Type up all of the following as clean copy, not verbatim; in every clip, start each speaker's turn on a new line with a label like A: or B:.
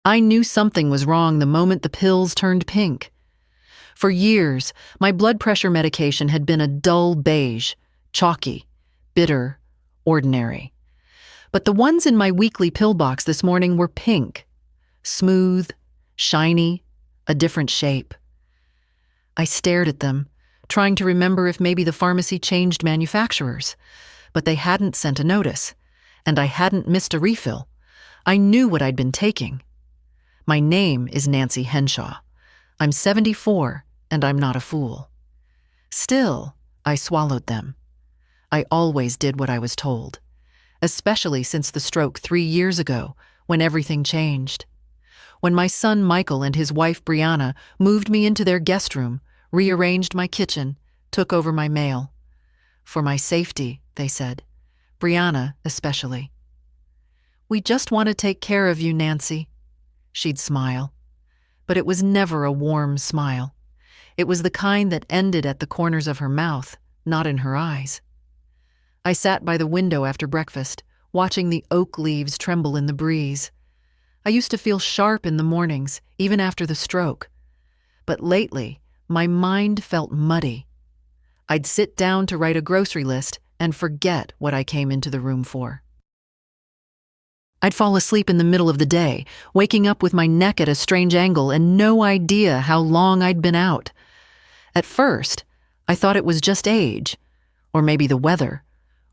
A: I knew something was wrong the moment the pills turned pink. For years, my blood pressure medication had been a dull beige, chalky, bitter, ordinary. But the ones in my weekly pill box this morning were pink, smooth, shiny, a different shape. I stared at them, trying to remember if maybe the pharmacy changed manufacturers, but they hadn't sent a notice, and I hadn't missed a refill. I knew what I'd been taking. My name is Nancy Henshaw. I'm 74, and I'm not a fool. Still, I swallowed them. I always did what I was told, especially since the stroke 3 years ago, when everything changed. When my son Michael and his wife Brianna moved me into their guest room, rearranged my kitchen, took over my mail. For my safety, they said. Brianna especially. "We just want to take care of you, Nancy." She'd smile. But it was never a warm smile. It was the kind that ended at the corners of her mouth, not in her eyes. I sat by the window after breakfast, watching the oak leaves tremble in the breeze. I used to feel sharp in the mornings, even after the stroke. But lately, my mind felt muddy. I'd sit down to write a grocery list and forget what I came into the room for. I'd fall asleep in the middle of the day, waking up with my neck at a strange angle and no idea how long I'd been out. At first, I thought it was just age, or maybe the weather,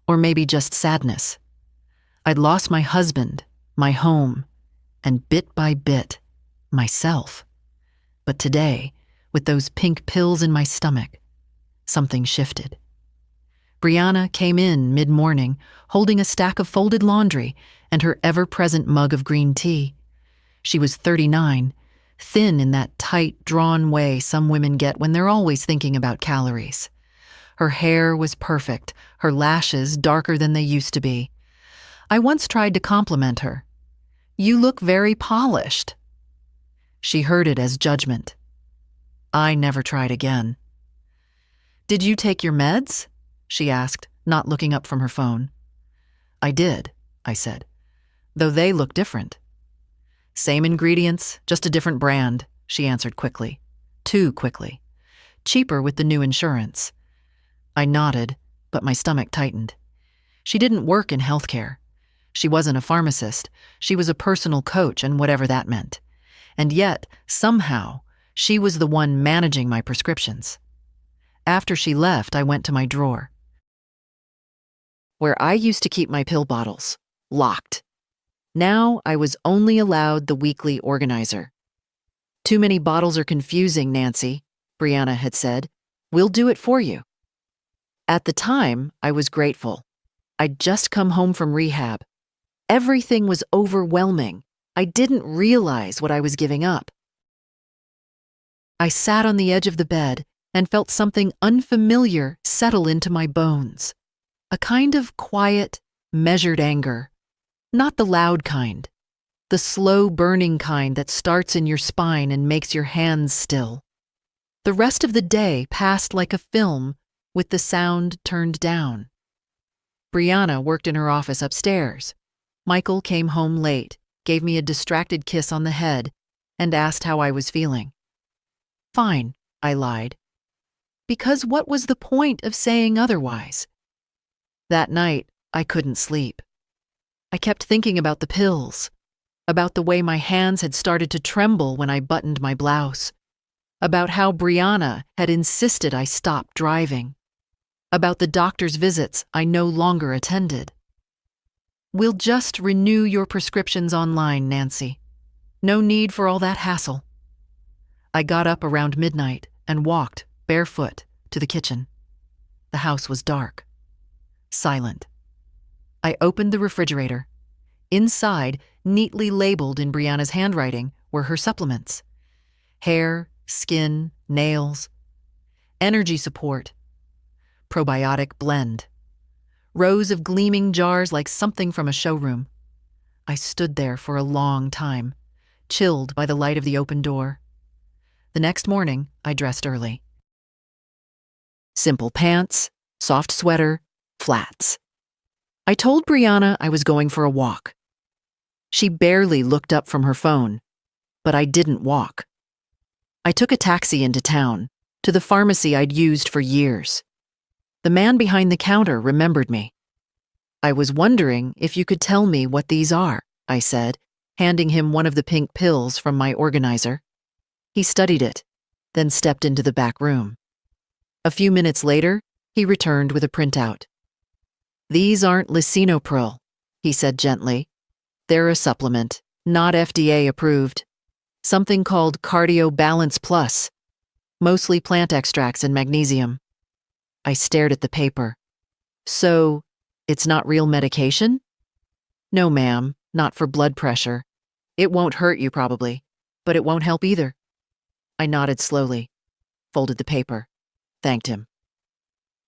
A: or maybe just sadness. I'd lost my husband, my home, and bit by bit, myself. But today, with those pink pills in my stomach, something shifted. Brianna came in mid-morning, holding a stack of folded laundry and her ever-present mug of green tea. She was 39, thin in that tight, drawn way some women get when they're always thinking about calories. Her hair was perfect, her lashes darker than they used to be. I once tried to compliment her. "You look very polished." She heard it as judgment. I never tried again. "Did you take your meds?" she asked, not looking up from her phone. "I did," I said, "though they look different." "Same ingredients, just a different brand," she answered quickly. Too quickly. "Cheaper with the new insurance." I nodded, but my stomach tightened. She didn't work in healthcare. She wasn't a pharmacist. She was a personal coach and whatever that meant. And yet, somehow, she was the one managing my prescriptions. After she left, I went to my drawer, where I used to keep my pill bottles, locked. Now I was only allowed the weekly organizer. "Too many bottles are confusing, Nancy," Brianna had said. "We'll do it for you." At the time, I was grateful. I'd just come home from rehab. Everything was overwhelming. I didn't realize what I was giving up. I sat on the edge of the bed and felt something unfamiliar settle into my bones. A kind of quiet, measured anger. Not the loud kind. The slow burning kind that starts in your spine and makes your hands still. The rest of the day passed like a film, with the sound turned down. Brianna worked in her office upstairs. Michael came home late, gave me a distracted kiss on the head, and asked how I was feeling. "Fine," I lied. Because what was the point of saying otherwise? That night, I couldn't sleep. I kept thinking about the pills, about the way my hands had started to tremble when I buttoned my blouse, about how Brianna had insisted I stop driving, about the doctor's visits I no longer attended. "We'll just renew your prescriptions online, Nancy. No need for all that hassle." I got up around midnight and walked, barefoot, to the kitchen. The house was dark, silent. I opened the refrigerator. Inside, neatly labeled in Brianna's handwriting, were her supplements. Hair, skin, nails. Energy support. Probiotic blend. Rows of gleaming jars like something from a showroom. I stood there for a long time, chilled by the light of the open door. The next morning, I dressed early. Simple pants, soft sweater, flats. I told Brianna I was going for a walk. She barely looked up from her phone, but I didn't walk. I took a taxi into town, to the pharmacy I'd used for years. The man behind the counter remembered me. "I was wondering if you could tell me what these are," I said, handing him one of the pink pills from my organizer. He studied it, then stepped into the back room. A few minutes later, he returned with a printout. "These aren't lisinopril," he said gently. "They're a supplement, not FDA approved. Something called Cardio Balance Plus, mostly plant extracts and magnesium." I stared at the paper. "So, it's not real medication?" "No, ma'am, not for blood pressure. It won't hurt you probably, but it won't help either." I nodded slowly, folded the paper, thanked him.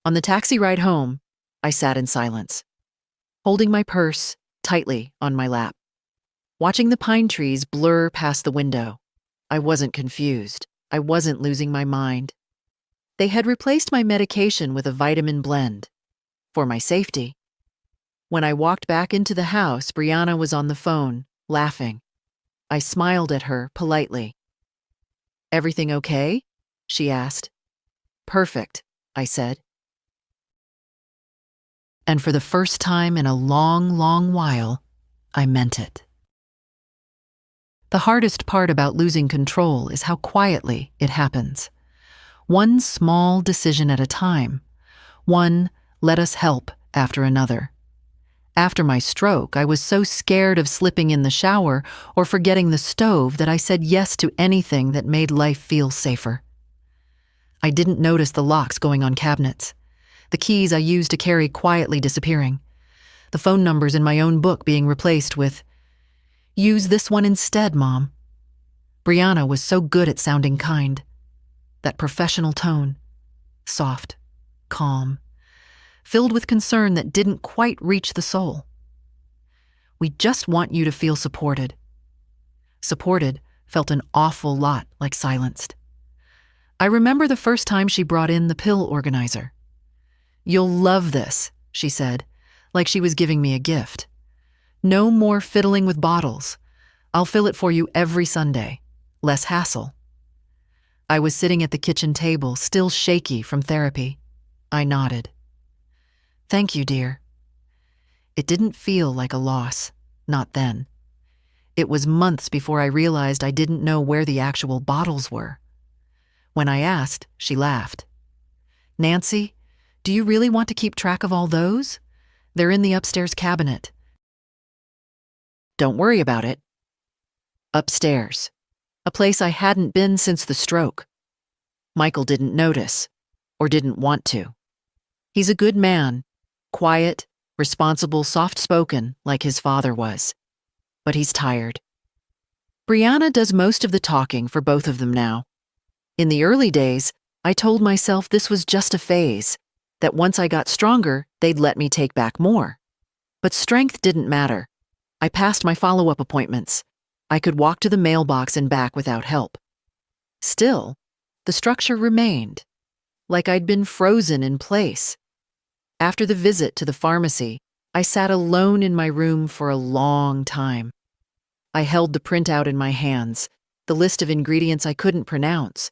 A: On the taxi ride home, I sat in silence, holding my purse tightly on my lap, watching the pine trees blur past the window. I wasn't confused. I wasn't losing my mind. They had replaced my medication with a vitamin blend, for my safety. When I walked back into the house, Brianna was on the phone, laughing. I smiled at her politely. "Everything okay?" she asked. "Perfect," I said. And for the first time in a long, long while, I meant it. The hardest part about losing control is how quietly it happens. One small decision at a time. One "let us help" after another. After my stroke, I was so scared of slipping in the shower or forgetting the stove that I said yes to anything that made life feel safer. I didn't notice the locks going on cabinets, the keys I used to carry quietly disappearing, the phone numbers in my own book being replaced with, "Use this one instead, Mom." Brianna was so good at sounding kind. That professional tone, soft, calm, filled with concern that didn't quite reach the soul. "We just want you to feel supported." Supported felt an awful lot like silenced. I remember the first time she brought in the pill organizer. "You'll love this," she said, like she was giving me a gift. "No more fiddling with bottles. I'll fill it for you every Sunday. Less hassle." I was sitting at the kitchen table, still shaky from therapy. I nodded. "Thank you, dear." It didn't feel like a loss, not then. It was months before I realized I didn't know where the actual bottles were. When I asked, she laughed. "Nancy, do you really want to keep track of all those? They're in the upstairs cabinet." "Don't worry about it." Upstairs, a place I hadn't been since the stroke. Michael didn't notice, or didn't want to. He's a good man, quiet, responsible, soft-spoken like his father was. But he's tired. Brianna does most of the talking for both of them now. In the early days, I told myself this was just a phase, that once I got stronger, they'd let me take back more. But strength didn't matter. I passed my follow-up appointments. I could walk to the mailbox and back without help. Still, the structure remained, like I'd been frozen in place. After the visit to the pharmacy, I sat alone in my room for a long time. I held the printout in my hands, the list of ingredients I couldn't pronounce.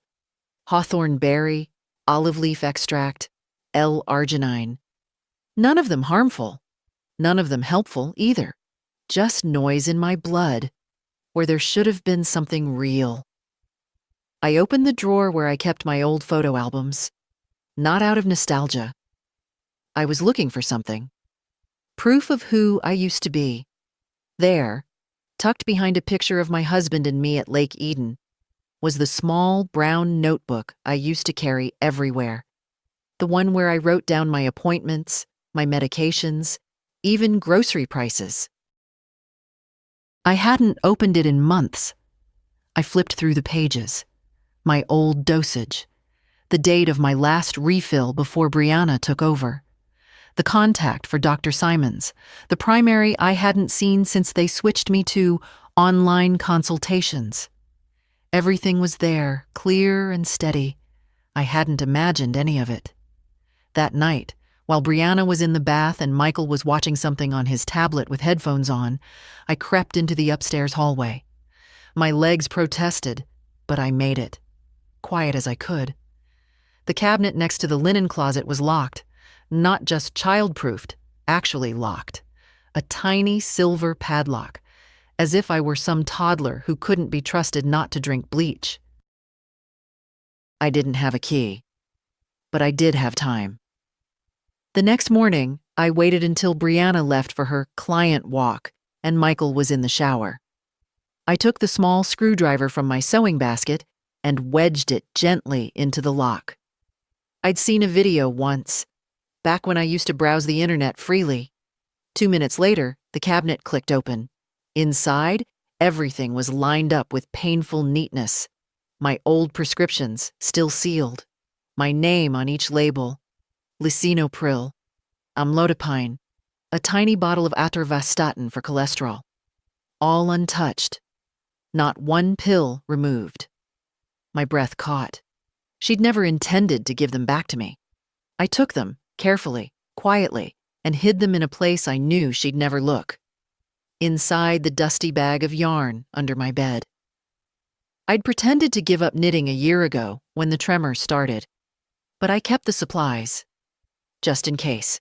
A: Hawthorn berry, olive leaf extract, L-arginine. None of them harmful. None of them helpful either. Just noise in my blood, where there should have been something real. I opened the drawer where I kept my old photo albums. Not out of nostalgia. I was looking for something. Proof of who I used to be. There, tucked behind a picture of my husband and me at Lake Eden, was the small brown notebook I used to carry everywhere. The one where I wrote down my appointments, my medications, even grocery prices. I hadn't opened it in months. I flipped through the pages. My old dosage. The date of my last refill before Brianna took over. The contact for Dr. Simons, the primary I hadn't seen since they switched me to online consultations. Everything was there, clear and steady. I hadn't imagined any of it. That night, while Brianna was in the bath and Michael was watching something on his tablet with headphones on, I crept into the upstairs hallway. My legs protested, but I made it, quiet as I could. The cabinet next to the linen closet was locked, not just child-proofed, actually locked. A tiny silver padlock, as if I were some toddler who couldn't be trusted not to drink bleach. I didn't have a key, but I did have time. The next morning, I waited until Brianna left for her client walk and Michael was in the shower. I took the small screwdriver from my sewing basket and wedged it gently into the lock. I'd seen a video once, back when I used to browse the internet freely. 2 minutes later, the cabinet clicked open. Inside, everything was lined up with painful neatness. My old prescriptions, still sealed. My name on each label. Lisinopril, amlodipine, a tiny bottle of atorvastatin for cholesterol. All untouched. Not one pill removed. My breath caught. She'd never intended to give them back to me. I took them, carefully, quietly, and hid them in a place I knew she'd never look. Inside the dusty bag of yarn under my bed. I'd pretended to give up knitting a year ago when the tremor started, but I kept the supplies, just in case.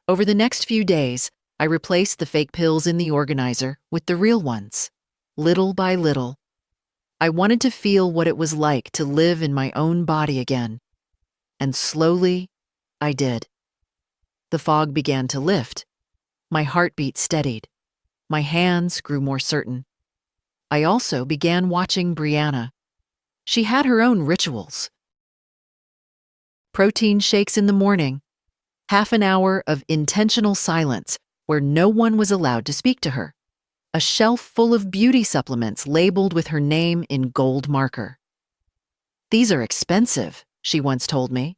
A: Over the next few days, I replaced the fake pills in the organizer with the real ones, little by little. I wanted to feel what it was like to live in my own body again. And slowly, I did. The fog began to lift. My heartbeat steadied. My hands grew more certain. I also began watching Brianna. She had her own rituals. Protein shakes in the morning. Half an hour of intentional silence where no one was allowed to speak to her. A shelf full of beauty supplements labeled with her name in gold marker. "These are expensive," she once told me.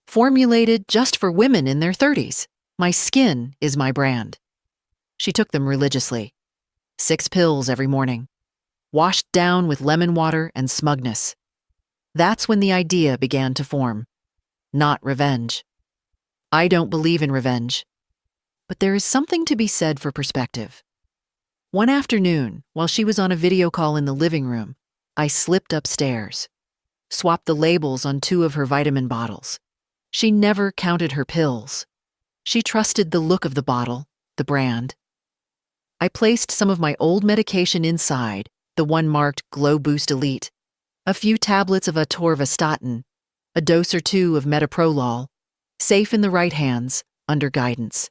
A: "Formulated just for women in their 30s. My skin is my brand." She took them religiously. 6 pills every morning. Washed down with lemon water and smugness. That's when the idea began to form. Not revenge. I don't believe in revenge. But there is something to be said for perspective. One afternoon, while she was on a video call in the living room, I slipped upstairs, swapped the labels on 2 of her vitamin bottles. She never counted her pills. She trusted the look of the bottle, the brand. I placed some of my old medication inside, the one marked Glow Boost Elite, a few tablets of atorvastatin, a dose or 2 of metoprolol, safe in the right hands, under guidance.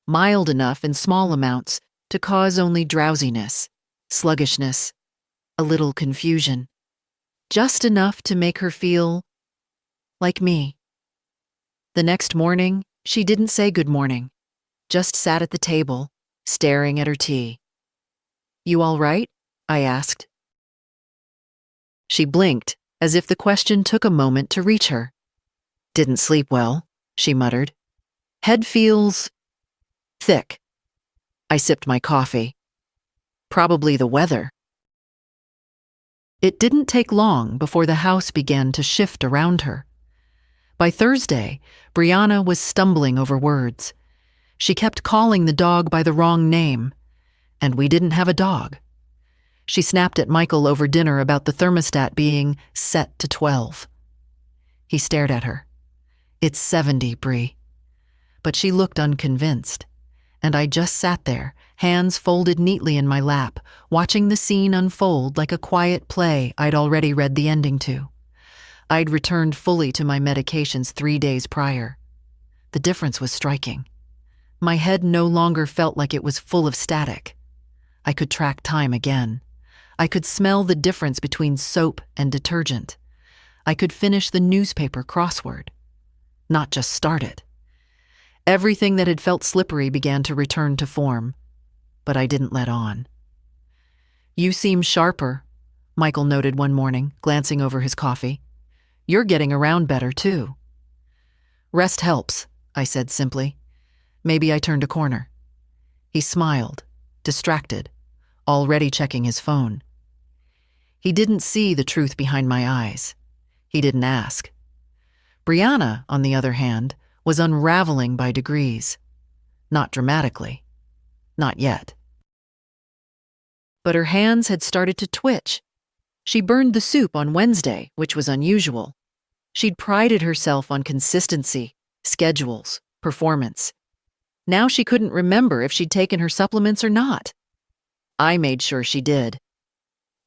A: Mild enough in small amounts to cause only drowsiness, sluggishness, a little confusion. Just enough to make her feel like me. The next morning, she didn't say good morning, just sat at the table, staring at her tea. "You all right?" I asked. She blinked, as if the question took a moment to reach her. "Didn't sleep well," she muttered. "Head feels thick." I sipped my coffee. "Probably the weather." It didn't take long before the house began to shift around her. By Thursday, Brianna was stumbling over words. She kept calling the dog by the wrong name, and we didn't have a dog. She snapped at Michael over dinner about the thermostat being set to 12. He stared at her. "It's 70, Brie." But she looked unconvinced, and I just sat there, hands folded neatly in my lap, watching the scene unfold like a quiet play I'd already read the ending to. I'd returned fully to my medications 3 days prior. The difference was striking. My head no longer felt like it was full of static. I could track time again. I could smell the difference between soap and detergent. I could finish the newspaper crossword, not just start it. Everything that had felt slippery began to return to form, but I didn't let on. "You seem sharper," Michael noted one morning, glancing over his coffee. "You're getting around better, too." "Rest helps," I said simply. Maybe I turned a corner. He smiled, distracted, already checking his phone. He didn't see the truth behind my eyes. He didn't ask. Brianna, on the other hand, was unraveling by degrees. Not dramatically. Not yet. but her hands had started to twitch. She burned the soup on Wednesday, which was unusual. She'd prided herself on consistency, schedules, performance. Now she couldn't remember if she'd taken her supplements or not. I made sure she did.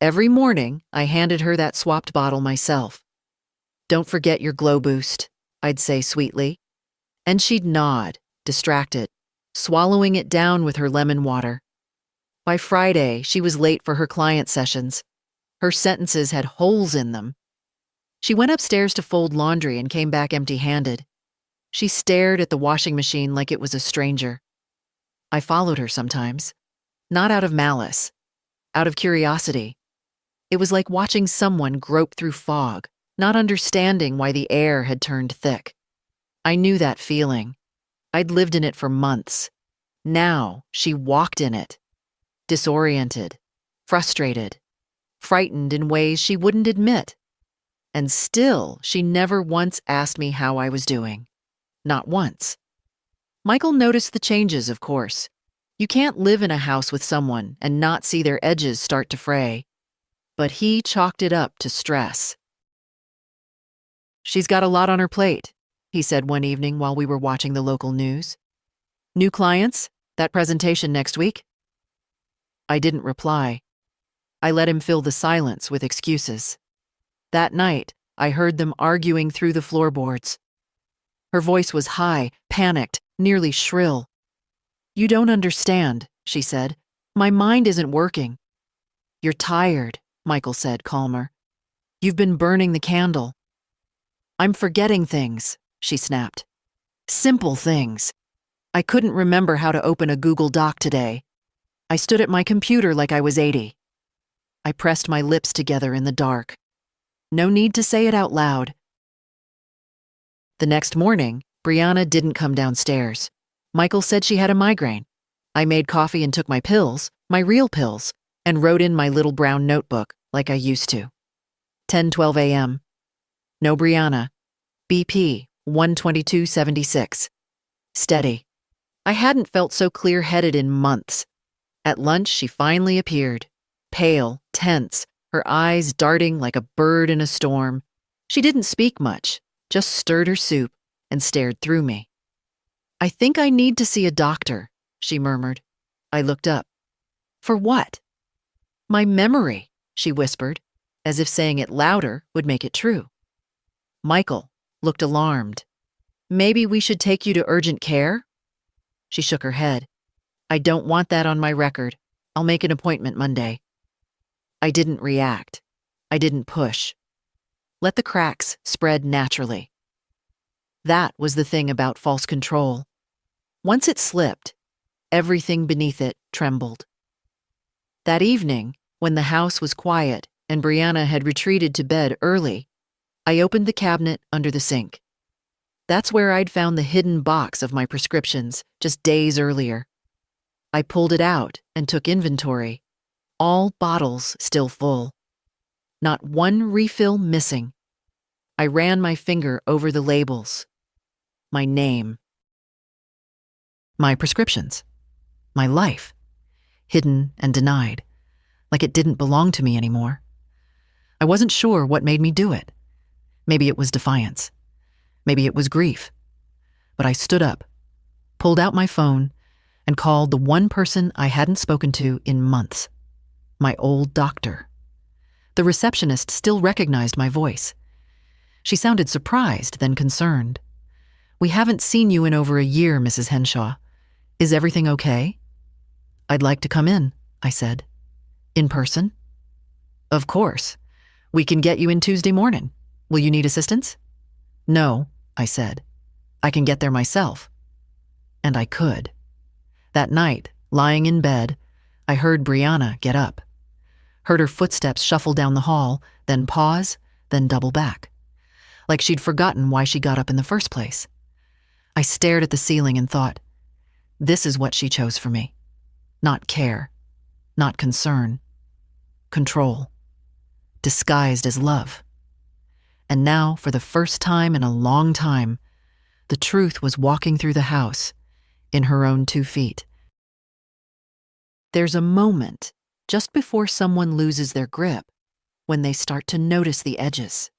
A: Every morning, I handed her that swapped bottle myself. "Don't forget your Glow Boost," I'd say sweetly. And she'd nod, distracted, swallowing it down with her lemon water. By Friday, she was late for her client sessions. Her sentences had holes in them. She went upstairs to fold laundry and came back empty-handed. She stared at the washing machine like it was a stranger. I followed her sometimes, not out of malice, out of curiosity. It was like watching someone grope through fog, not understanding why the air had turned thick. I knew that feeling. I'd lived in it for months. Now she walked in it, disoriented, frustrated, frightened in ways she wouldn't admit. And still, she never once asked me how I was doing. Not once. Michael noticed the changes, of course. You can't live in a house with someone and not see their edges start to fray. But he chalked it up to stress. "She's got a lot on her plate," he said one evening while we were watching the local news. "New clients? That presentation next week?" I didn't reply. I let him fill the silence with excuses. That night, I heard them arguing through the floorboards. Her voice was high, panicked, nearly shrill. "You don't understand," she said. "My mind isn't working." "You're tired," Michael said, calmer. "You've been burning the candle." "I'm forgetting things," she snapped. "Simple things. I couldn't remember how to open a Google Doc today. I stood at my computer like I was 80. I pressed my lips together in the dark. No need to say it out loud. The next morning, Brianna didn't come downstairs. Michael said she had a migraine. I made coffee and took my pills, my real pills, and wrote in my little brown notebook like I used to. 10:12 a.m. No Brianna. BP 12276. Steady. I hadn't felt so clear-headed in months. At lunch, she finally appeared. Pale, tense, her eyes darting like a bird in a storm. She didn't speak much, just stirred her soup and stared through me. "I think I need to see a doctor," she murmured. I looked up. "For what?" "My memory," she whispered, as if saying it louder would make it true. Michael looked alarmed. "Maybe we should take you to urgent care?" She shook her head. "I don't want that on my record. I'll make an appointment Monday." I didn't react. I didn't push. Let the cracks spread naturally. That was the thing about false control. Once it slipped, everything beneath it trembled. That evening, when the house was quiet and Brianna had retreated to bed early, I opened the cabinet under the sink. That's where I'd found the hidden box of my prescriptions just days earlier. I pulled it out and took inventory. All bottles still full. Not one refill missing. I ran my finger over the labels. My name. My prescriptions. My life. Hidden and denied, like it didn't belong to me anymore. I wasn't sure what made me do it. Maybe it was defiance. Maybe it was grief. But I stood up, pulled out my phone, and called the one person I hadn't spoken to in months. My old doctor. The receptionist still recognized my voice. She sounded surprised, then concerned. "We haven't seen you in over a year, Mrs. Henshaw. Is everything okay?" "I'd like to come in," I said. "In person?" "Of course. We can get you in Tuesday morning. Will you need assistance?" "No," I said. "I can get there myself." And I could. That night, lying in bed, I heard Brianna get up. Heard her footsteps shuffle down the hall, then pause, then double back. Like she'd forgotten why she got up in the first place. I stared at the ceiling and thought, this is what she chose for me. Not care, not concern, control, disguised as love. And now, for the first time in a long time, the truth was walking through the house, in her own 2 feet. There's a moment, just before someone loses their grip, when they start to notice the edges.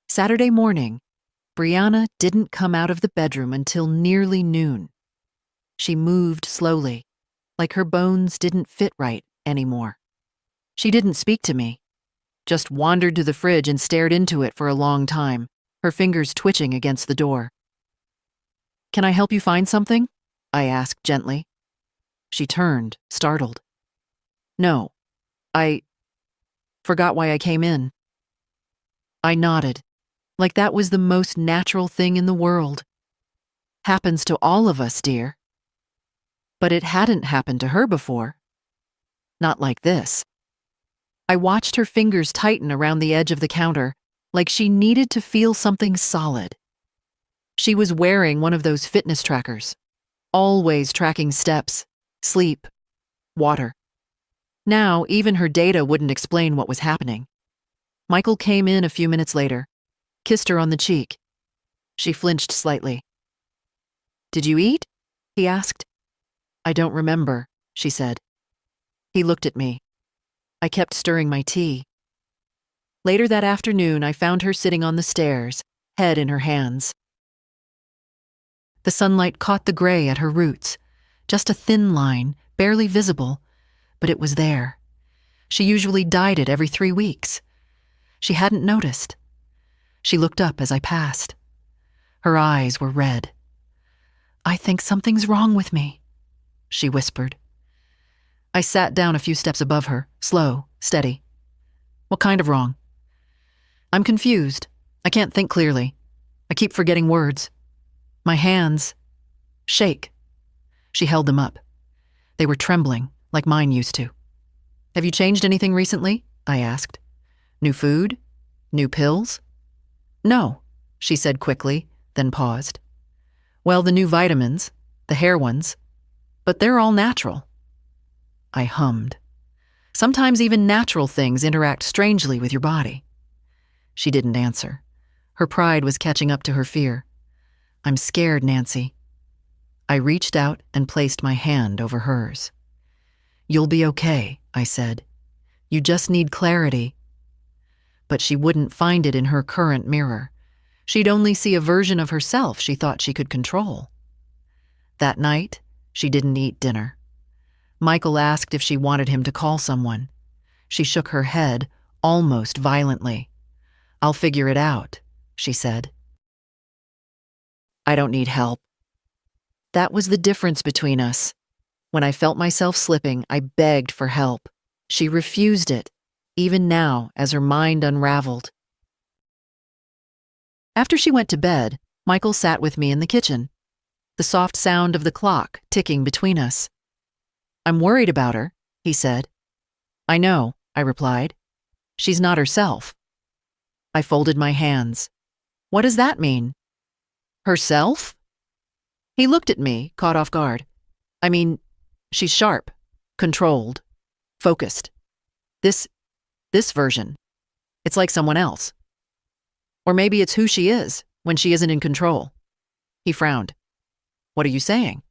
A: Saturday morning, Brianna didn't come out of the bedroom until nearly noon. She moved slowly, like her bones didn't fit right anymore. She didn't speak to me, just wandered to the fridge and stared into it for a long time, her fingers twitching against the door. "Can I help you find something?" I asked gently. She turned, startled. "No, I forgot why I came in." I nodded, like that was the most natural thing in the world. "Happens to all of us, dear." But it hadn't happened to her before. Not like this. I watched her fingers tighten around the edge of the counter, like she needed to feel something solid. She was wearing one of those fitness trackers, always tracking steps, sleep, water. Now, even her data wouldn't explain what was happening. Michael came in a few minutes later, kissed her on the cheek. She flinched slightly. "Did you eat?" he asked. "I don't remember," she said. He looked at me. I kept stirring my tea. Later that afternoon, I found her sitting on the stairs, head in her hands. The sunlight caught the gray at her roots, just a thin line, barely visible, but it was there. She usually dyed it every 3 weeks. She hadn't noticed. She looked up as I passed. Her eyes were red. "I think something's wrong with me," she whispered. I sat down a few steps above her, slow, steady. "What kind of wrong?" "I'm confused. I can't think clearly. I keep forgetting words. My hands shake." She held them up. They were trembling, like mine used to. "Have you changed anything recently?" I asked. "New food? New pills?" "No," she said quickly, then paused. "Well, the new vitamins, the hair ones, but they're all natural." I hummed. Sometimes even natural things interact strangely with your body. She didn't answer. Her pride was catching up to her fear. "I'm scared, Nancy." I reached out and placed my hand over hers. "You'll be okay," I said. "You just need clarity." But she wouldn't find it in her current mirror. She'd only see a version of herself she thought she could control. That night, she didn't eat dinner. Michael asked if she wanted him to call someone. She shook her head, almost violently. "I'll figure it out," she said. "I don't need help." That was the difference between us. When I felt myself slipping, I begged for help. She refused it, even now as her mind unraveled. After she went to bed, Michael sat with me in the kitchen, the soft sound of the clock ticking between us. "I'm worried about her," he said. "I know," I replied. "She's not herself." I folded my hands. "What does that mean?" "Herself?" He looked at me, caught off guard. "I mean, she's sharp, controlled, focused. This version, it's like someone else. Or maybe it's who she is when she isn't in control." He frowned. "What are you saying?"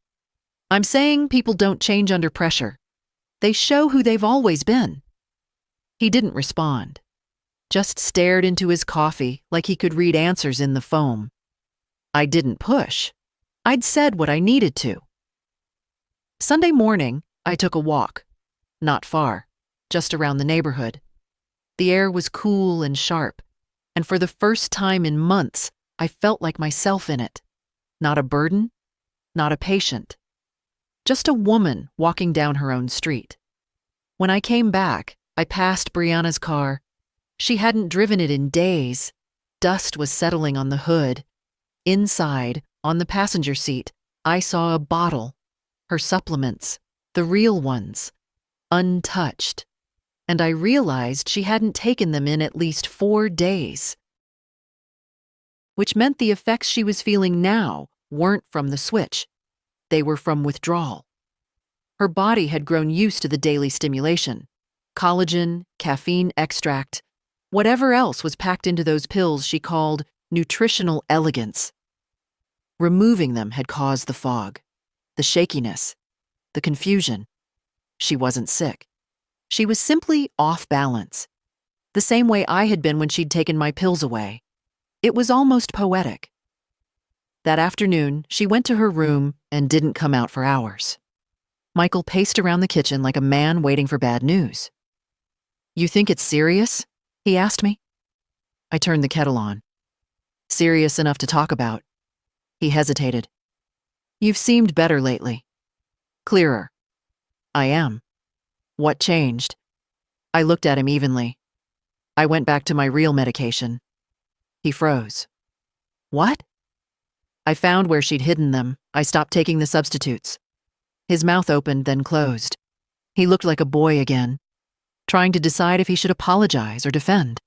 A: "I'm saying people don't change under pressure. They show who they've always been." He didn't respond, just stared into his coffee like he could read answers in the foam. I didn't push. I'd said what I needed to. Sunday morning, I took a walk. Not far, just around the neighborhood. The air was cool and sharp, and for the first time in months, I felt like myself in it. Not a burden, not a patient. Just a woman walking down her own street. When I came back, I passed Brianna's car. She hadn't driven it in days. Dust was settling on the hood. Inside, on the passenger seat, I saw a bottle, her supplements, the real ones, untouched. And I realized she hadn't taken them in at least 4 days. Which meant the effects she was feeling now weren't from the switch. They were from withdrawal. Her body had grown used to the daily stimulation. Collagen, caffeine extract, whatever else was packed into those pills she called nutritional elegance. Removing them had caused the fog, the shakiness, the confusion. She wasn't sick. She was simply off balance, the same way I had been when she'd taken my pills away. It was almost poetic. That afternoon, she went to her room and didn't come out for hours. Michael paced around the kitchen like a man waiting for bad news. "You think it's serious?" he asked me. I turned the kettle on. "Serious enough to talk about." He hesitated. "You've seemed better lately." "Clearer." "I am." "What changed?" I looked at him evenly. "I went back to my real medication." He froze. "What?" "I found where she'd hidden them. I stopped taking the substitutes." His mouth opened, then closed. He looked like a boy again, trying to decide if he should apologize or defend.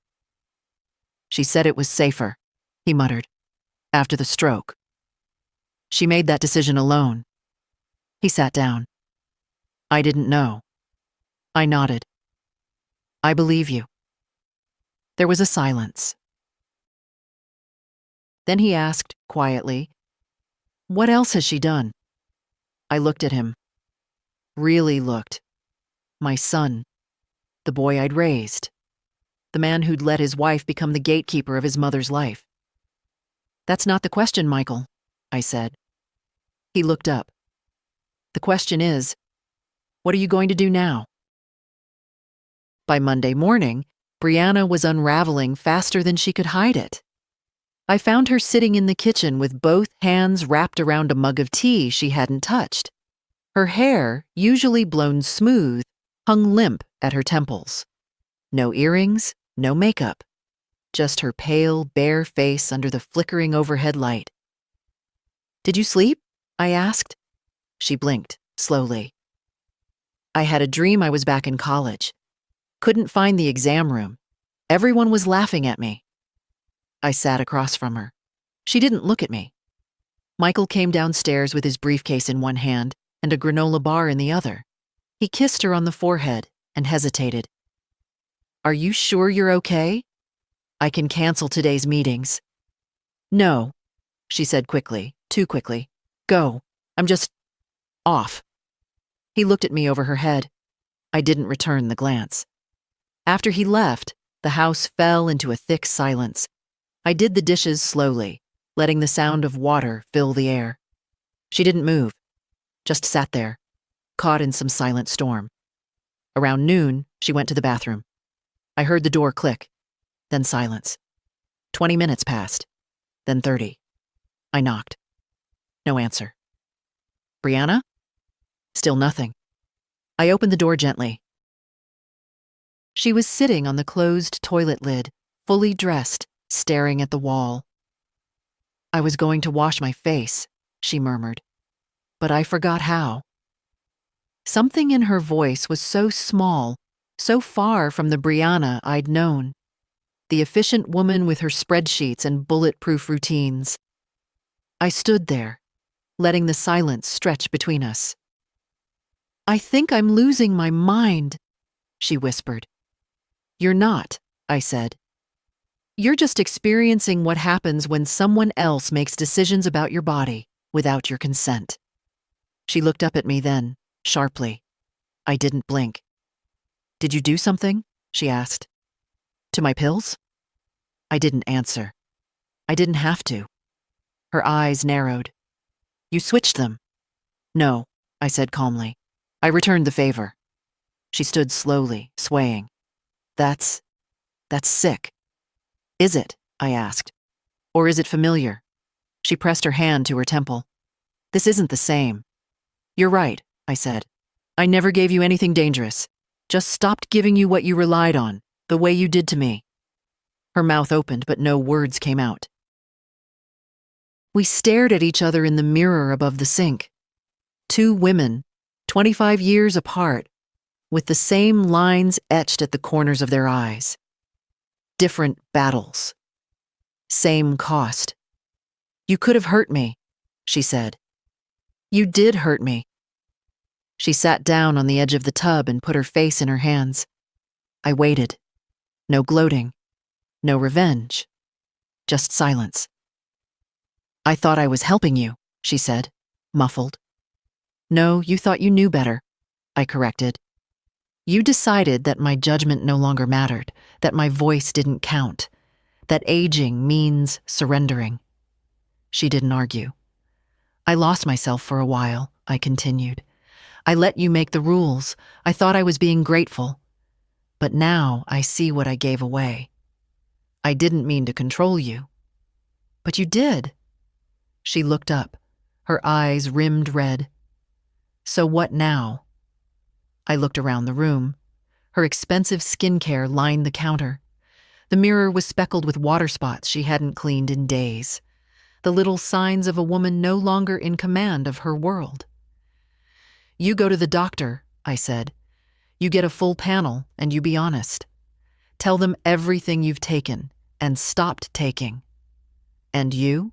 A: "She said it was safer," he muttered, "after the stroke." "She made that decision alone." He sat down. "I didn't know." I nodded. "I believe you." There was a silence. Then he asked, quietly, "What else has she done?" I looked at him. Really looked. My son. The boy I'd raised. The man who'd let his wife become the gatekeeper of his mother's life. "That's not the question, Michael," I said. He looked up. "The question is, what are you going to do now?" By Monday morning, Brianna was unraveling faster than she could hide it. I found her sitting in the kitchen with both hands wrapped around a mug of tea she hadn't touched. Her hair, usually blown smooth, hung limp at her temples. No earrings, no makeup. Just her pale, bare face under the flickering overhead light. "Did you sleep?" I asked. She blinked, slowly. "I had a dream I was back in college. Couldn't find the exam room. Everyone was laughing at me." I sat across from her. She didn't look at me. Michael came downstairs with his briefcase in one hand and a granola bar in the other. He kissed her on the forehead and hesitated. "Are you sure you're okay? I can cancel today's meetings." "No," she said quickly, too quickly. "Go. I'm just off." He looked at me over her head. I didn't return the glance. After he left, the house fell into a thick silence. I did the dishes slowly, letting the sound of water fill the air. She didn't move, just sat there, caught in some silent storm. Around noon, she went to the bathroom. I heard the door click, then silence. 20 minutes passed, then 30. I knocked. No answer. "Brianna?" Still nothing. I opened the door gently. She was sitting on the closed toilet lid, fully dressed, staring at the wall. "I was going to wash my face," she murmured, "but I forgot how." Something in her voice was so small, so far from the Brianna I'd known. The efficient woman with her spreadsheets and bulletproof routines. I stood there, letting the silence stretch between us. "I think I'm losing my mind," she whispered. "You're not," I said. "You're just experiencing what happens when someone else makes decisions about your body without your consent." She looked up at me then, sharply. I didn't blink. "Did you do something?" she asked. "To my pills?" I didn't answer. I didn't have to. Her eyes narrowed. "You switched them?" "No," I said calmly. "I returned the favor." She stood slowly, swaying. That's sick." "Is it?" I asked. "Or is it familiar?" She pressed her hand to her temple. "This isn't the same." "You're right," I said. "I never gave you anything dangerous. Just stopped giving you what you relied on, the way you did to me." Her mouth opened, but no words came out. We stared at each other in the mirror above the sink. Two women, 25 years apart, with the same lines etched at the corners of their eyes. Different battles. Same cost. "You could have hurt me," she said. "You did hurt me." She sat down on the edge of the tub and put her face in her hands. I waited. No gloating. No revenge. Just silence. "I thought I was helping you," she said, muffled. "No, you thought you knew better," I corrected. You decided that my judgment no longer mattered, that my voice didn't count, that aging means surrendering. She didn't argue. I lost myself for a while, I continued. I let you make the rules. I thought I was being grateful. But now I see what I gave away. I didn't mean to control you. But you did. She looked up, her eyes rimmed red. So what now? I looked around the room. Her expensive skincare lined the counter. The mirror was speckled with water spots she hadn't cleaned in days. The little signs of a woman no longer in command of her world. You go to the doctor, I said. You get a full panel and you be honest. Tell them everything you've taken and stopped taking. And you?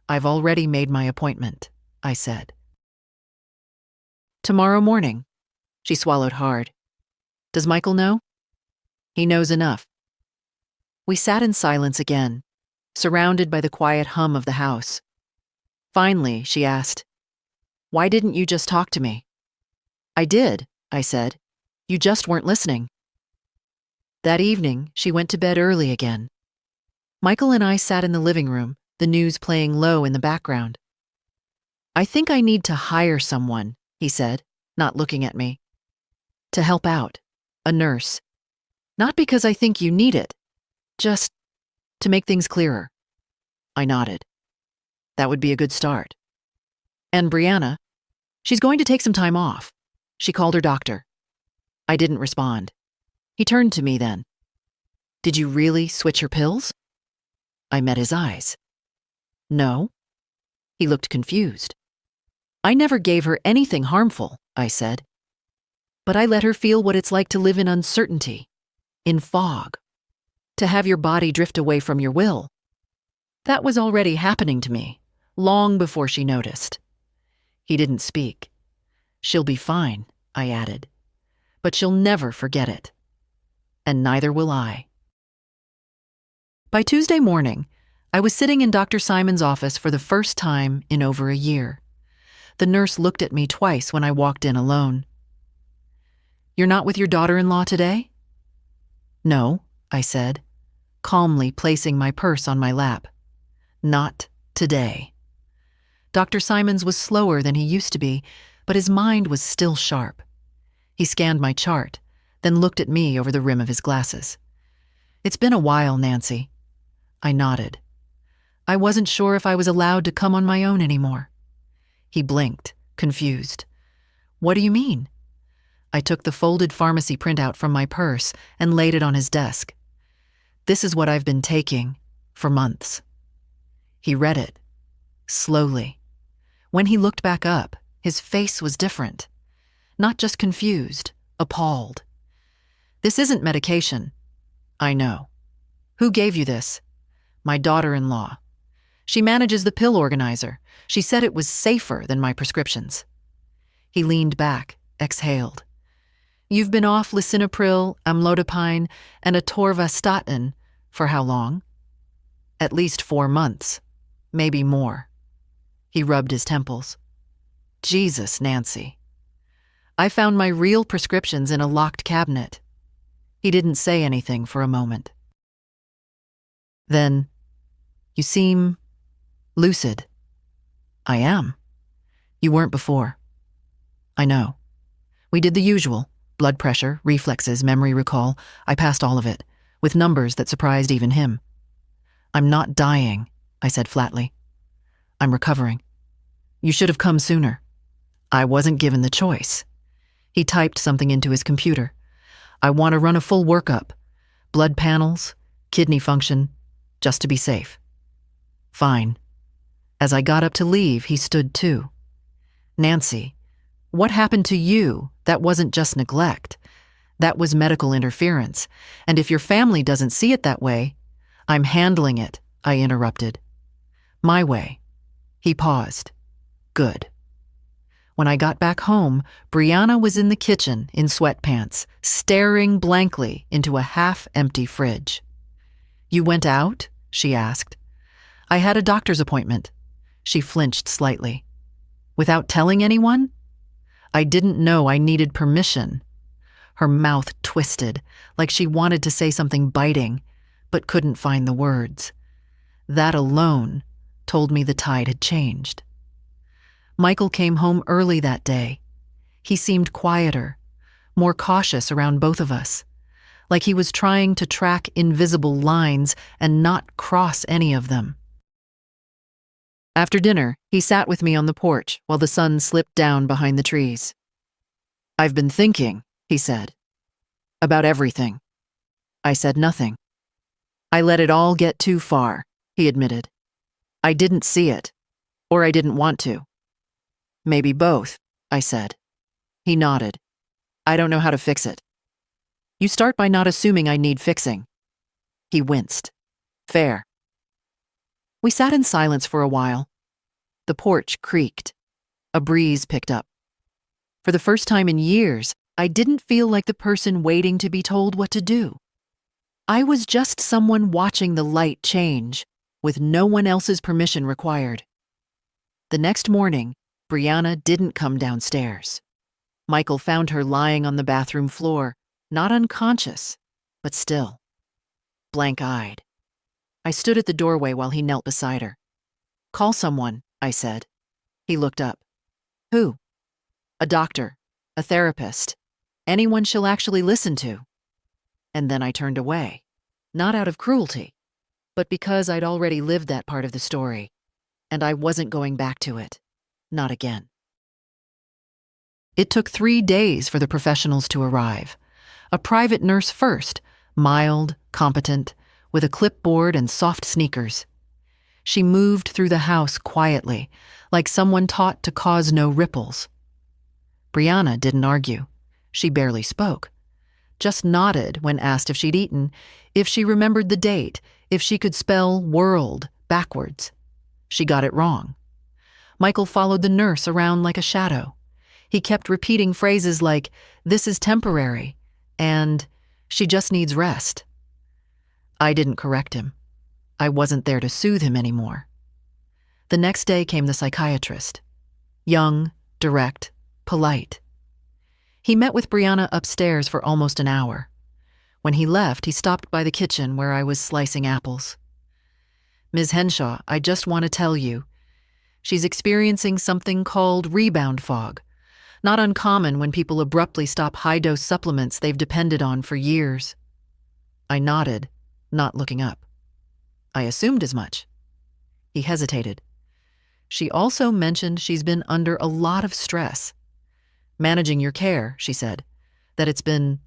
A: I've already made my appointment, I said. Tomorrow morning. She swallowed hard. Does Michael know? He knows enough. We sat in silence again, surrounded by the quiet hum of the house. Finally, she asked, "Why didn't you just talk to me?" "I did," I said. "You just weren't listening." That evening, she went to bed early again. Michael and I sat in the living room, the news playing low in the background. "I think I need to hire someone," he said, not looking at me. "To help out. A nurse. Not because I think you need it. Just to make things clearer." I nodded. That would be a good start. "And Brianna? She's going to take some time off. She called her doctor." I didn't respond. He turned to me then. "Did you really switch her pills?" I met his eyes. "No." He looked confused. "I never gave her anything harmful," I said. "But I let her feel what it's like to live in uncertainty, in fog, to have your body drift away from your will. That was already happening to me, long before she noticed." He didn't speak. "She'll be fine," I added. "But she'll never forget it. And neither will I." By Tuesday morning, I was sitting in Dr. Simon's office for the first time in over a year. The nurse looked at me twice when I walked in alone. "You're not with your daughter-in-law today?" "No," I said, calmly placing my purse on my lap. "Not today." Dr. Simons was slower than he used to be, but his mind was still sharp. He scanned my chart, then looked at me over the rim of his glasses. "It's been a while, Nancy." I nodded. I wasn't sure if I was allowed to come on my own anymore. He blinked, confused. "What do you mean?" I took the folded pharmacy printout from my purse and laid it on his desk. "This is what I've been taking for months." He read it, slowly. When he looked back up, his face was different. Not just confused, appalled. "This isn't medication." "I know." "Who gave you this?" "My daughter-in-law. She manages the pill organizer. She said it was safer than my prescriptions." He leaned back, exhaled. "You've been off lisinopril, amlodipine, and atorvastatin for how long?" "At least 4 months. Maybe more." He rubbed his temples. "Jesus, Nancy." "I found my real prescriptions in a locked cabinet." He didn't say anything for a moment. Then, "You seem lucid." "I am. You weren't before." "I know. We did the usual. Blood pressure, reflexes, memory recall. I passed all of it, with numbers that surprised even him." "I'm not dying," I said flatly. "I'm recovering. You should have come sooner." "I wasn't given the choice." He typed something into his computer. "I want to run a full workup. Blood panels, kidney function, just to be safe." "Fine." As I got up to leave, he stood too. "Nancy, what happened to you? That wasn't just neglect. That was medical interference. And if your family doesn't see it that way—" "I'm handling it," I interrupted. "My way." He paused. "Good." When I got back home, Brianna was in the kitchen in sweatpants, staring blankly into a half-empty fridge. "You went out?" she asked. "I had a doctor's appointment." She flinched slightly. "Without telling anyone?" "I didn't know I needed permission." Her mouth twisted, like she wanted to say something biting, but couldn't find the words. That alone told me the tide had changed. Michael came home early that day. He seemed quieter, more cautious around both of us, like he was trying to track invisible lines and not cross any of them. After dinner, he sat with me on the porch while the sun slipped down behind the trees. "I've been thinking," he said, "about everything." I said nothing. "I let it all get too far," he admitted. "I didn't see it, or I didn't want to." "Maybe both," I said. He nodded. "I don't know how to fix it." "You start by not assuming I need fixing." He winced. "Fair." We sat in silence for a while. The porch creaked. A breeze picked up. For the first time in years, I didn't feel like the person waiting to be told what to do. I was just someone watching the light change, with no one else's permission required. The next morning, Brianna didn't come downstairs. Michael found her lying on the bathroom floor, not unconscious, but still, blank-eyed. I stood at the doorway while he knelt beside her. "Call someone," I said. He looked up. "Who?" "A doctor, a therapist, anyone she'll actually listen to." And then I turned away, not out of cruelty, but because I'd already lived that part of the story, and I wasn't going back to it. Not again. It took 3 days for the professionals to arrive. A private nurse first, mild, competent, with a clipboard and soft sneakers. She moved through the house quietly, like someone taught to cause no ripples. Brianna didn't argue. She barely spoke. Just nodded when asked if she'd eaten, if she remembered the date, if she could spell world backwards. She got it wrong. Michael followed the nurse around like a shadow. He kept repeating phrases like, "This is temporary," and "She just needs rest." I didn't correct him. I wasn't there to soothe him anymore. The next day came the psychiatrist. Young, direct, polite. He met with Brianna upstairs for almost an hour. When he left, he stopped by the kitchen where I was slicing apples. "Ms. Henshaw, I just want to tell you, she's experiencing something called rebound fog. Not uncommon when people abruptly stop high-dose supplements they've depended on for years." I nodded, not looking up. I assumed as much. He hesitated. "She also mentioned she's been under a lot of stress. Managing your care," she said, "that it's been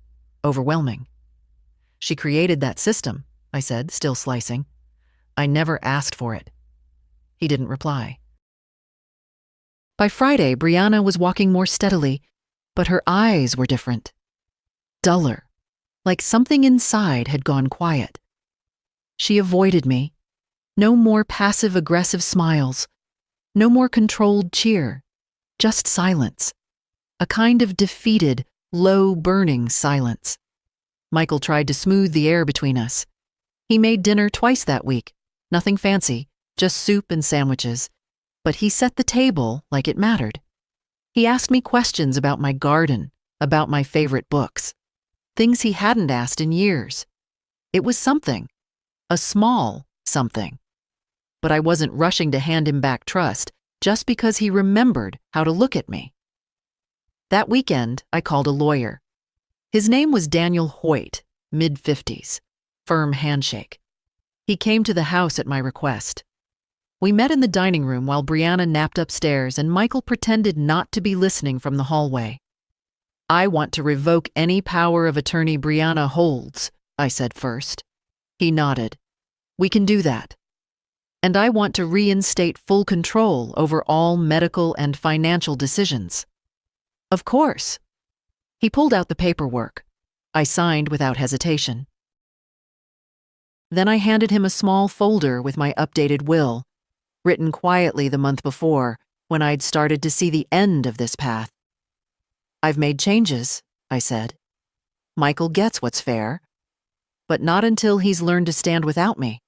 A: overwhelming." "She created that system," I said, still slicing. "I never asked for it." He didn't reply. By Friday, Brianna was walking more steadily, but her eyes were different. Duller, like something inside had gone quiet. She avoided me. No more passive-aggressive smiles. No more controlled cheer. Just silence. A kind of defeated, low-burning silence. Michael tried to smooth the air between us. He made dinner twice that week. Nothing fancy, just soup and sandwiches. But he set the table like it mattered. He asked me questions about my garden, about my favorite books. Things he hadn't asked in years. It was something. A small something. But I wasn't rushing to hand him back trust just because he remembered how to look at me. That weekend, I called a lawyer. His name was Daniel Hoyt, mid-50s. Firm handshake. He came to the house at my request. We met in the dining room while Brianna napped upstairs and Michael pretended not to be listening from the hallway. "I want to revoke any power of attorney Brianna holds," I said first. He nodded. "We can do that. And I want to reinstate full control over all medical and financial decisions." "Of course." He pulled out the paperwork. I signed without hesitation. Then I handed him a small folder with my updated will, written quietly the month before, when I'd started to see the end of this path. "I've made changes," I said. "Michael gets what's fair, but not until he's learned to stand without me."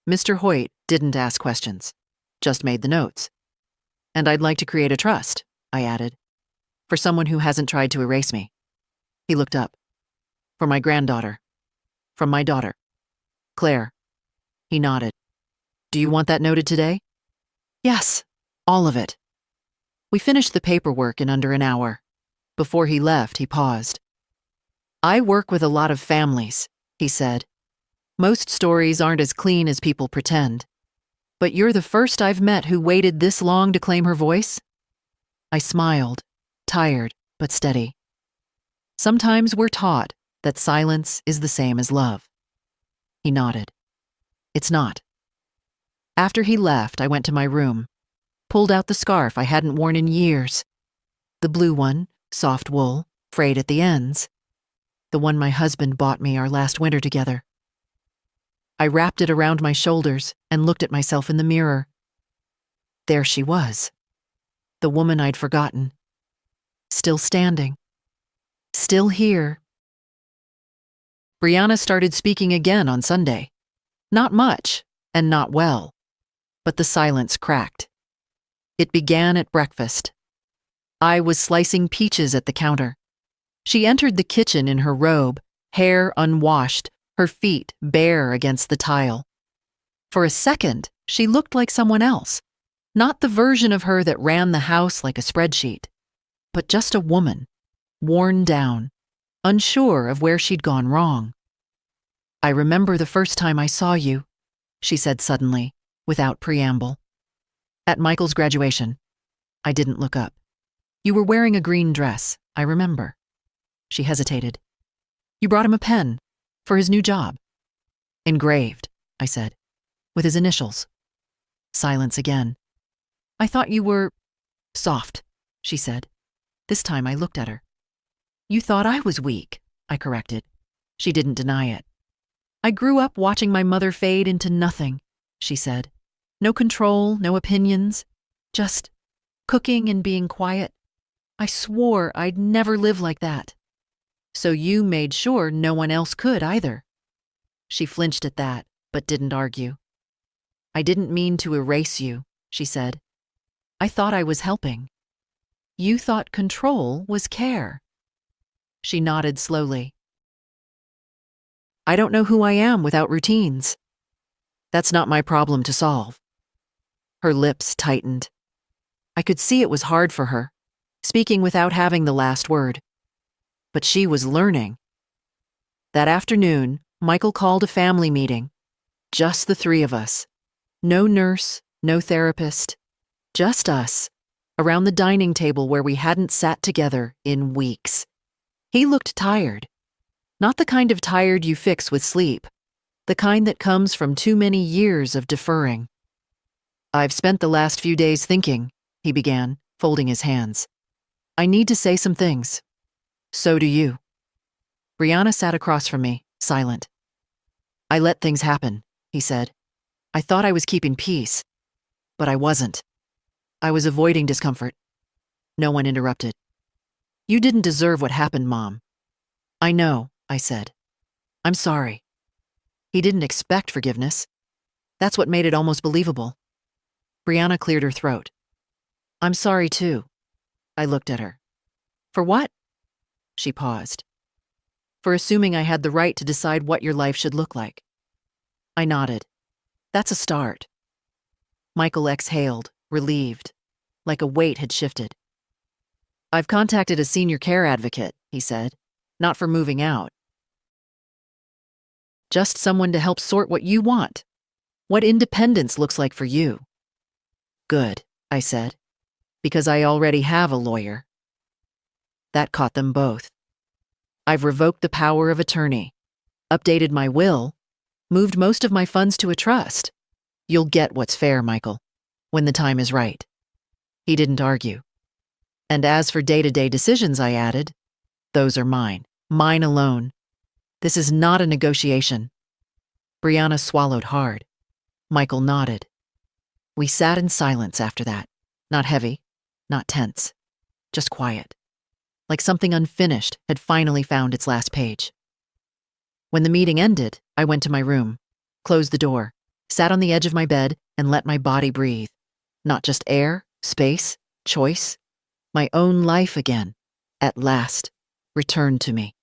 A: Mr. Hoyt didn't ask questions, just made the notes. "And I'd like to create a trust," I added, "for someone who hasn't tried to erase me." He looked up. For my granddaughter. From my daughter. Claire. He nodded. Do you want that noted today? Yes, all of it. We finished the paperwork in under an hour. Before he left, he paused. I work with a lot of families, he said. Most stories aren't as clean as people pretend. But you're the first I've met who waited this long to claim her voice? I smiled, tired but steady. Sometimes we're taught that silence is the same as love. He nodded. It's not. After he left, I went to my room, pulled out the scarf I hadn't worn in years. The blue one, soft wool, frayed at the ends. The one my husband bought me our last winter together. I wrapped it around my shoulders and looked at myself in the mirror. There she was, the woman I'd forgotten. Still standing. Still here. Brianna started speaking again on Sunday. Not much, and not well. But the silence cracked. It began at breakfast. I was slicing peaches at the counter. She entered the kitchen in her robe, hair unwashed, her feet bare against the tile. For a second, she looked like someone else. Not the version of her that ran the house like a spreadsheet, but just a woman, worn down, unsure of where she'd gone wrong. I remember the first time I saw you, she said suddenly, without preamble. At Michael's graduation. I didn't look up. You were wearing a green dress, I remember. She hesitated. You brought him a pen for his new job. Engraved, I said, with his initials. Silence again. I thought you were soft, she said. This time I looked at her. You thought I was weak, I corrected. She didn't deny it. I grew up watching my mother fade into nothing, she said. No control, no opinions, just cooking and being quiet. I swore I'd never live like that. So you made sure no one else could either. She flinched at that, but didn't argue. I didn't mean to erase you, she said. I thought I was helping. You thought control was care. She nodded slowly. I don't know who I am without routines. That's not my problem to solve. Her lips tightened. I could see it was hard for her, speaking without having the last word. But she was learning. That afternoon, Michael called a family meeting. Just the three of us. No nurse, no therapist. Just us, around the dining table where we hadn't sat together in weeks. He looked tired. Not the kind of tired you fix with sleep. The kind that comes from too many years of deferring. I've spent the last few days thinking, he began, folding his hands. I need to say some things. So do you. Brianna sat across from me, silent. I let things happen, he said. I thought I was keeping peace, but I wasn't. I was avoiding discomfort. No one interrupted. You didn't deserve what happened, Mom. I know, I said. I'm sorry. He didn't expect forgiveness. That's what made it almost believable. Brianna cleared her throat. I'm sorry, too. I looked at her. For what? She paused. For assuming I had the right to decide what your life should look like. I nodded. That's a start. Michael exhaled, relieved, like a weight had shifted. I've contacted a senior care advocate, he said. Not for moving out. Just someone to help sort what you want. What independence looks like for you. Good, I said, because I already have a lawyer. That caught them both. I've revoked the power of attorney, updated my will, moved most of my funds to a trust. You'll get what's fair, Michael, when the time is right. He didn't argue. And as for day-to-day decisions, I added, those are mine alone. This is not a negotiation. Brianna swallowed hard. Michael nodded. We sat in silence after that, not heavy, not tense, just quiet, like something unfinished had finally found its last page. When the meeting ended, I went to my room, closed the door, sat on the edge of my bed, and let my body breathe. Not just air, space, choice, my own life again, at last. returned to me.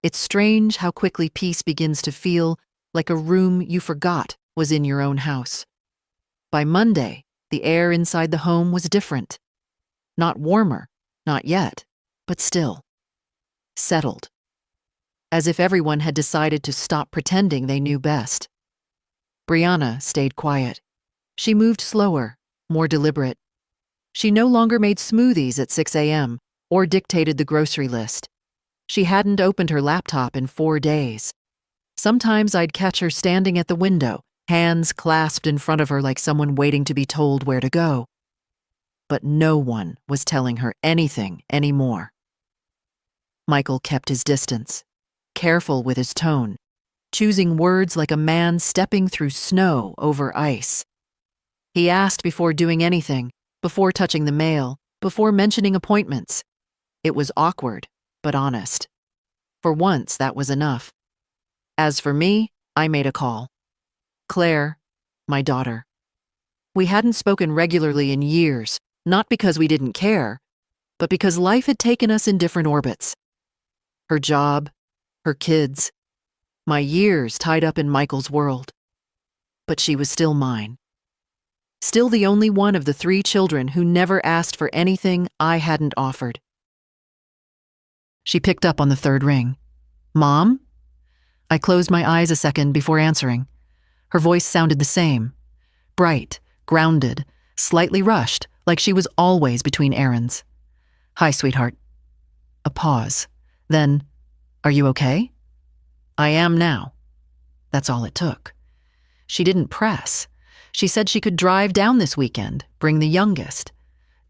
A: It's strange how quickly peace begins to feel like a room you forgot was in your own house. By Monday, the air inside the home was different. Not warmer, not yet, but still. Settled. As if everyone had decided to stop pretending they knew best. Brianna stayed quiet. She moved slower, more deliberate. She no longer made smoothies at 6 a.m. or dictated the grocery list. She hadn't opened her laptop in 4 days. Sometimes I'd catch her standing at the window, hands clasped in front of her like someone waiting to be told where to go. But no one was telling her anything anymore. Michael kept his distance, careful with his tone, choosing words like a man stepping through snow over ice. He asked before doing anything, before touching the mail, before mentioning appointments. It was awkward, but honest. For once, that was enough. As for me, I made a call. Claire, my daughter. We hadn't spoken regularly in years, not because we didn't care, but because life had taken us in different orbits. Her job, her kids, my years tied up in Michael's world. But she was still mine. Still the only one of the 3 children who never asked for anything I hadn't offered. She picked up on the 3rd ring. Mom? I closed my eyes a second before answering. Her voice sounded the same. Bright, grounded, slightly rushed, like she was always between errands. Hi, sweetheart. A pause. Then, are you okay? I am now. That's all it took. She didn't press. She said she could drive down this weekend, bring the youngest,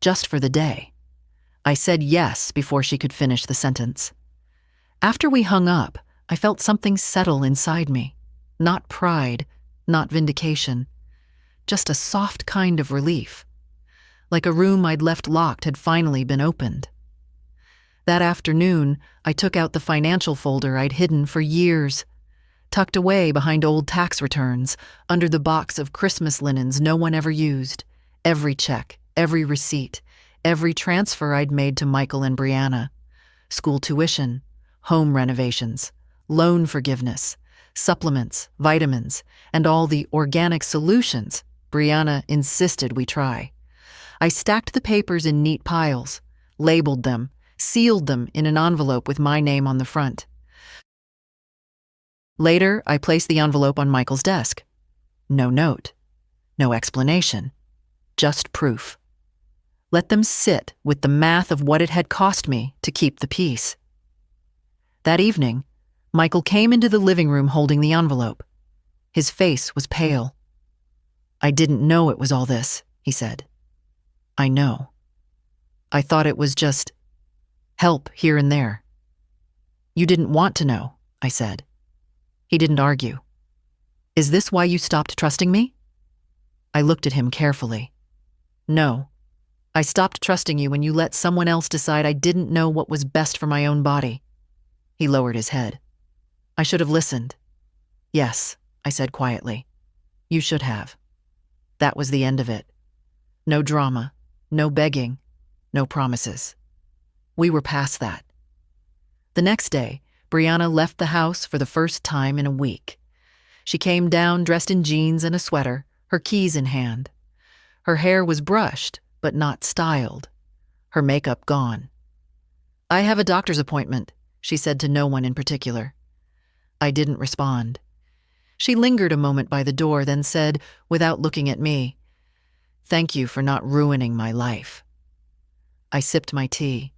A: just for the day. I said yes before she could finish the sentence. After we hung up, I felt something settle inside me. Not pride, not vindication. Just a soft kind of relief. Like a room I'd left locked had finally been opened. That afternoon, I took out the financial folder I'd hidden for years, tucked away behind old tax returns, under the box of Christmas linens no one ever used. Every check, every receipt, every transfer I'd made to Michael and Brianna. School tuition, home renovations, loan forgiveness, supplements, vitamins, and all the organic solutions Brianna insisted we try. I stacked the papers in neat piles, labeled them, sealed them in an envelope with my name on the front. Later, I placed the envelope on Michael's desk. No note, no explanation, just proof. Let them sit with the math of what it had cost me to keep the peace. That evening, Michael came into the living room holding the envelope. His face was pale. I didn't know it was all this, he said. I know. I thought it was just help here and there. You didn't want to know, I said. He didn't argue. Is this why you stopped trusting me? I looked at him carefully. No. I stopped trusting you when you let someone else decide I didn't know what was best for my own body. He lowered his head. I should have listened. Yes, I said quietly. You should have. That was the end of it. No drama, no begging, no promises. We were past that. The next day, Brianna left the house for the first time in a week. She came down dressed in jeans and a sweater, her keys in hand. Her hair was brushed, but not styled. Her makeup gone. I have a doctor's appointment, she said to no one in particular. I didn't respond. She lingered a moment by the door, then said, without looking at me, "Thank you for not ruining my life." I sipped my tea.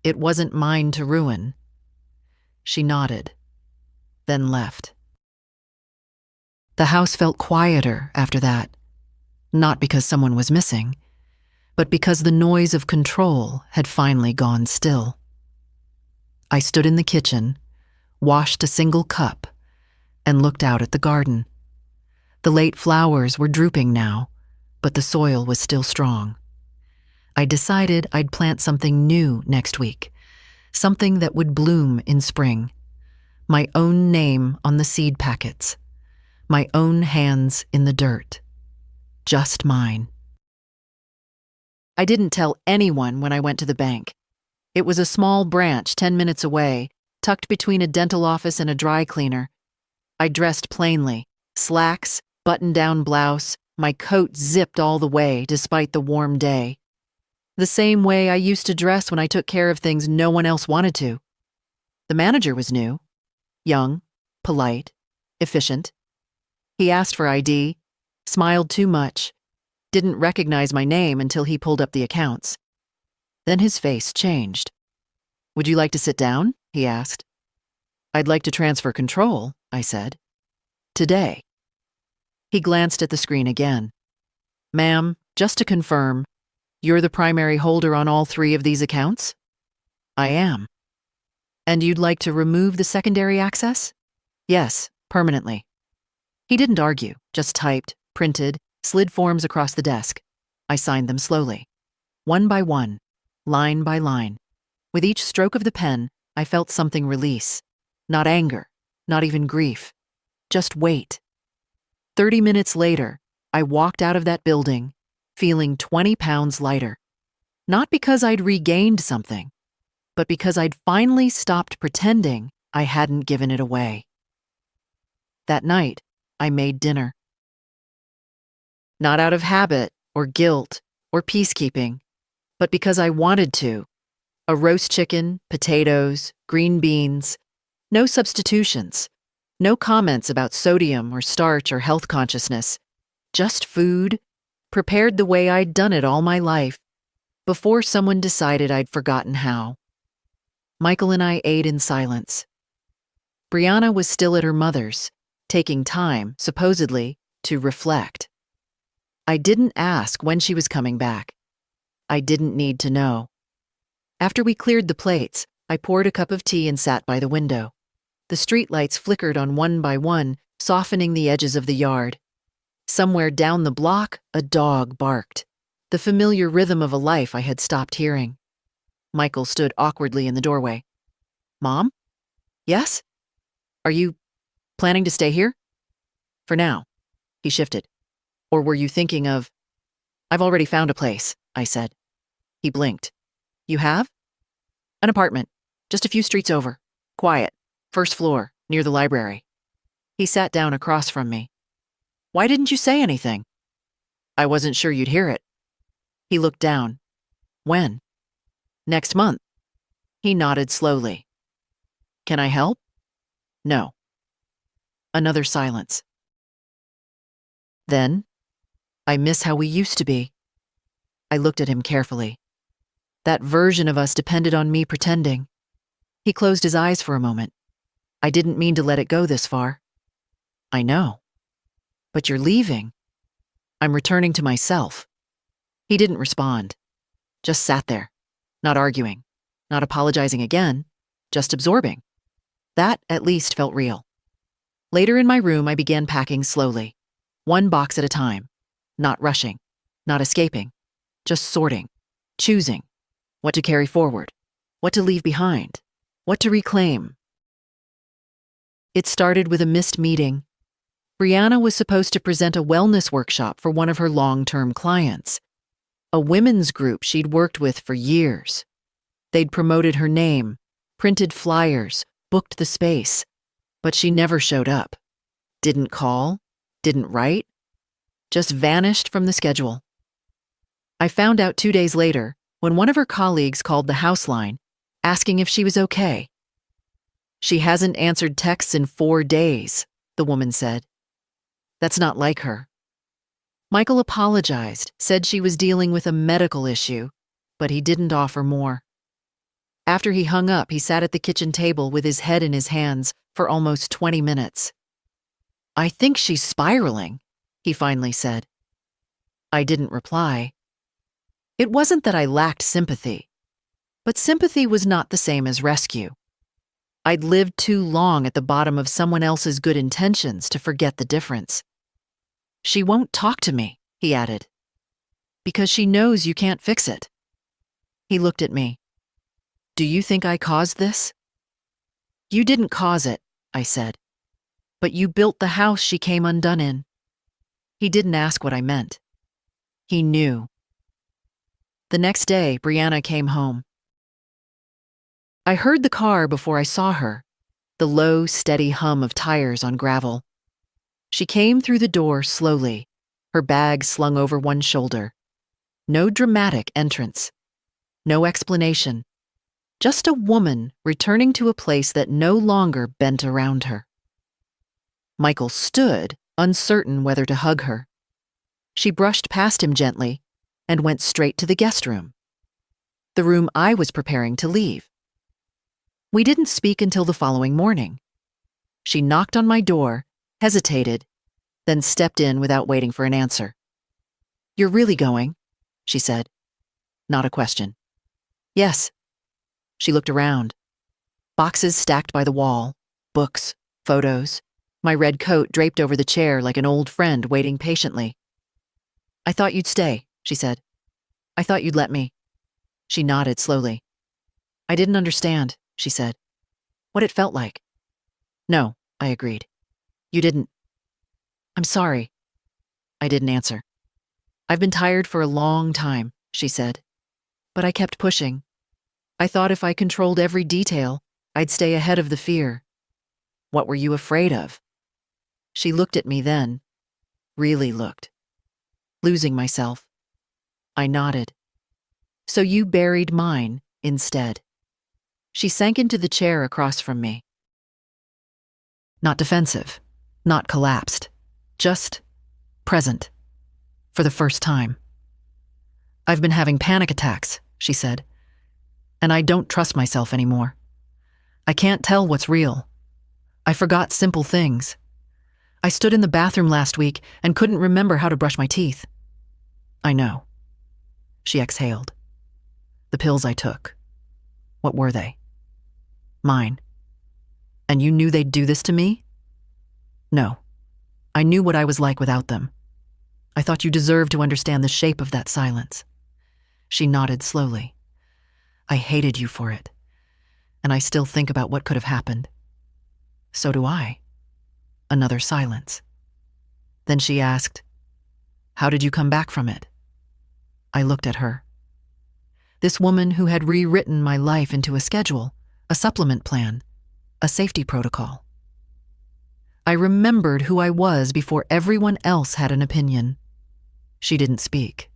A: It wasn't mine to ruin. She nodded, then left. The house felt quieter after that, not because someone was missing, but because the noise of control had finally gone still. I stood in the kitchen, washed a single cup, and looked out at the garden. The late flowers were drooping now, but the soil was still strong. I decided I'd plant something new next week, something that would bloom in spring. My own name on the seed packets, my own hands in the dirt. Just mine. I didn't tell anyone when I went to the bank. It was a small branch 10 minutes away, tucked between a dental office and a dry cleaner. I dressed plainly, slacks, button-down blouse, my coat zipped all the way despite the warm day. The same way I used to dress when I took care of things no one else wanted to. The manager was new, young, polite, efficient. He asked for ID, smiled too much, didn't recognize my name until he pulled up the accounts. Then his face changed. "Would you like to sit down?" he asked. "I'd like to transfer control," I said. "Today." He glanced at the screen again. "Ma'am, just to confirm, you're the primary holder on all 3 of these accounts?" "I am." "And you'd like to remove the secondary access?" "Yes, permanently." He didn't argue, just typed, printed, slid forms across the desk. I signed them slowly, one by one, line by line. With each stroke of the pen, I felt something release. Not anger, not even grief, just weight. 30 minutes later, I walked out of that building, feeling 20 pounds lighter. Not because I'd regained something, but because I'd finally stopped pretending I hadn't given it away. That night, I made dinner. Not out of habit, or guilt, or peacekeeping, but because I wanted to. A roast chicken, potatoes, green beans, no substitutions, no comments about sodium or starch or health consciousness, just food, prepared the way I'd done it all my life, before someone decided I'd forgotten how. Michael and I ate in silence. Brianna was still at her mother's, taking time, supposedly, to reflect. I didn't ask when she was coming back. I didn't need to know. After we cleared the plates, I poured a cup of tea and sat by the window. The streetlights flickered on one by one, softening the edges of the yard. Somewhere down the block, a dog barked, the familiar rhythm of a life I had stopped hearing. Michael stood awkwardly in the doorway. "Mom? Yes? Are you planning to stay here?" "For now." He shifted. "Or were you thinking of—" "I've already found a place," I said. He blinked. "You have?" "An apartment, just a few streets over. Quiet, first floor, near the library." He sat down across from me. "Why didn't you say anything?" "I wasn't sure you'd hear it." He looked down. "When?" "Next month." He nodded slowly. "Can I help?" "No." Another silence. Then, "I miss how we used to be." I looked at him carefully. That version of us depended on me pretending. He closed his eyes for a moment. "I didn't mean to let it go this far." "I know. But you're leaving." "I'm returning to myself." He didn't respond. Just sat there, not arguing, not apologizing again, just absorbing. That, at least, felt real. Later in my room, I began packing slowly, one box at a time, not rushing, not escaping, just sorting, choosing what to carry forward, what to leave behind, what to reclaim. It started with a missed meeting. Brianna was supposed to present a wellness workshop for one of her long-term clients, a women's group she'd worked with for years. They'd promoted her name, printed flyers, booked the space, but she never showed up. Didn't call, didn't write, just vanished from the schedule. I found out 2 days later when one of her colleagues called the house line, asking if she was okay. "She hasn't answered texts in 4 days, the woman said. That's not like her. Michael apologized, said she was dealing with a medical issue, but he didn't offer more. After he hung up, he sat at the kitchen table with his head in his hands for almost 20 minutes. "I think she's spiraling," he finally said. I didn't reply. It wasn't that I lacked sympathy, but sympathy was not the same as rescue. I'd lived too long at the bottom of someone else's good intentions to forget the difference. "She won't talk to me," he added, "because she knows you can't fix it." He looked at me. "Do you think I caused this?" "You didn't cause it," I said, "but you built the house she came undone in." He didn't ask what I meant. He knew. The next day, Brianna came home. I heard the car before I saw her, the low, steady hum of tires on gravel. She came through the door slowly, her bag slung over one shoulder. No dramatic entrance. No explanation. Just a woman returning to a place that no longer bent around her. Michael stood, uncertain whether to hug her. She brushed past him gently and went straight to the guest room, the room I was preparing to leave. We didn't speak until the following morning. She knocked on my door, hesitated, then stepped in without waiting for an answer. "You're really going?" she said. Not a question. "Yes." She looked around. Boxes stacked by the wall, books, photos, my red coat draped over the chair like an old friend waiting patiently. "I thought you'd stay," she said. "I thought you'd let me." She nodded slowly. "I didn't understand," she said, "what it felt like." "No," I agreed. "You didn't." "I'm sorry." I didn't answer. "I've been tired for a long time," she said. But I kept pushing. I thought if I controlled every detail, I'd stay ahead of the fear. "What were you afraid of?" She looked at me then, really looked. Losing myself. I nodded. "So you buried mine instead." She sank into the chair across from me. Not defensive, not collapsed, just present, for the first time. "I've been having panic attacks," she said, "and I don't trust myself anymore. I can't tell what's real. I forgot simple things. I stood in the bathroom last week and couldn't remember how to brush my teeth." "I know." She exhaled. "The pills I took. What were they?" "Mine." "And you knew they'd do this to me?" "No. I knew what I was like without them. I thought you deserved to understand the shape of that silence." She nodded slowly. "I hated you for it. And I still think about what could have happened." "So do I." Another silence. Then she asked, "How did you come back from it?" I looked at her. This woman who had rewritten my life into a schedule, a supplement plan, a safety protocol. I remembered who I was before everyone else had an opinion. She didn't speak,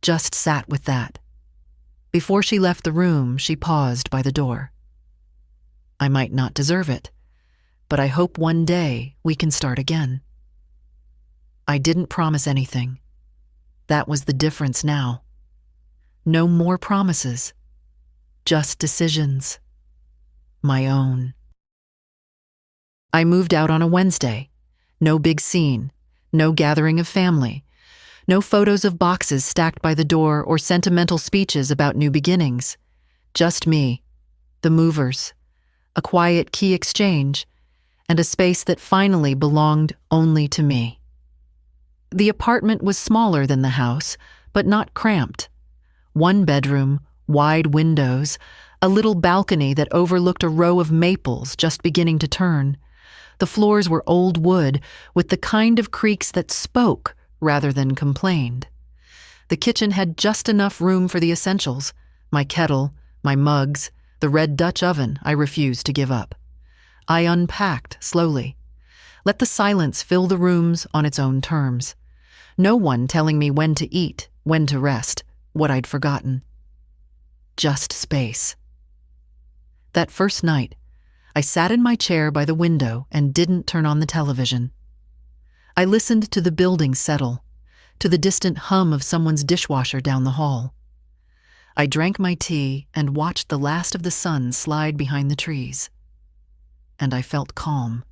A: just sat with that. Before she left the room, she paused by the door. "I might not deserve it, but I hope one day we can start again." I didn't promise anything. That was the difference now. No more promises, just decisions. My own. I moved out on a Wednesday. No big scene, no gathering of family, no photos of boxes stacked by the door or sentimental speeches about new beginnings. Just me, the movers, a quiet key exchange, and a space that finally belonged only to me. The apartment was smaller than the house, but not cramped. One bedroom, wide windows, a little balcony that overlooked a row of maples just beginning to turn. The floors were old wood, with the kind of creaks that spoke rather than complained. The kitchen had just enough room for the essentials: my kettle, my mugs, the red Dutch oven I refused to give up. I unpacked slowly. Let the silence fill the rooms on its own terms. No one telling me when to eat, when to rest, what I'd forgotten. Just space. That first night, I sat in my chair by the window and didn't turn on the television. I listened to the building settle, to the distant hum of someone's dishwasher down the hall. I drank my tea and watched the last of the sun slide behind the trees. And I felt calm,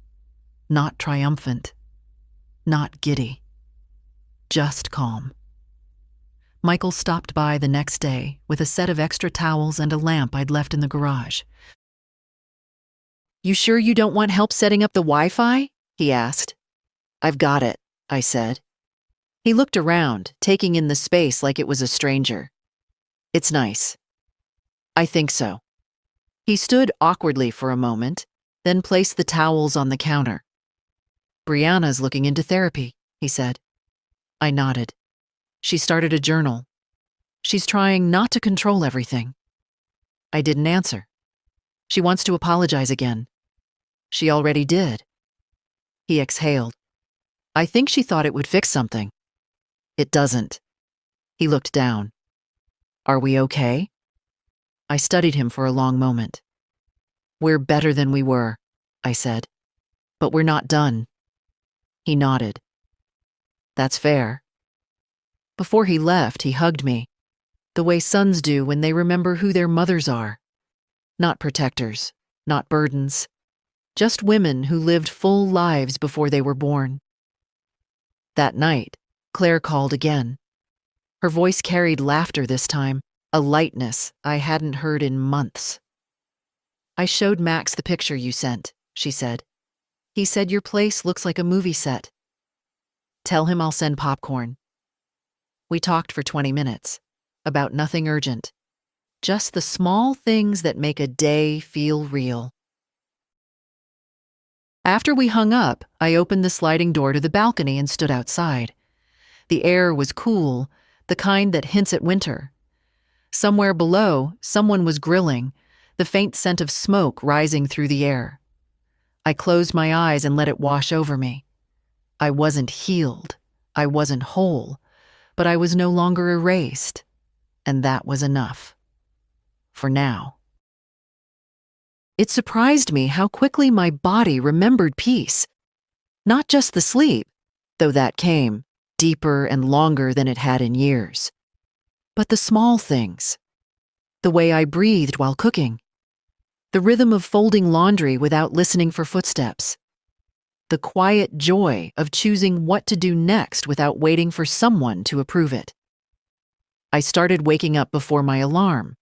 A: not triumphant, not giddy, just calm. Michael stopped by the next day with a set of extra towels and a lamp I'd left in the garage. "You sure you don't want help setting up the Wi-Fi?" he asked. "I've got it," I said. He looked around, taking in the space like it was a stranger. "It's nice." "I think so." He stood awkwardly for a moment, then placed the towels on the counter. "Brianna's looking into therapy," he said. I nodded. She started a journal. She's trying not to control everything. I didn't answer. She wants to apologize again. She already did. He exhaled. I think she thought it would fix something. It doesn't. He looked down. Are we okay? I studied him for a long moment. We're better than we were, I said. But we're not done. He nodded. That's fair. Before he left, he hugged me, the way sons do when they remember who their mothers are. Not protectors, not burdens, just women who lived full lives before they were born. That night, Claire called again. Her voice carried laughter this time, a lightness I hadn't heard in months. I showed Max the picture you sent, she said. He said your place looks like a movie set. Tell him I'll send popcorn. We talked for 20 minutes, about nothing urgent, just the small things that make a day feel real. After we hung up, I opened the sliding door to the balcony and stood outside. The air was cool, the kind that hints at winter. Somewhere below, someone was grilling, the faint scent of smoke rising through the air. I closed my eyes and let it wash over me. I wasn't healed, I wasn't whole, but I was no longer erased, and that was enough. For now. It surprised me how quickly my body remembered peace. Not just the sleep, though that came, deeper and longer than it had in years, but the small things. The way I breathed while cooking. The rhythm of folding laundry without listening for footsteps. The quiet joy of choosing what to do next without waiting for someone to approve it. I started waking up before my alarm.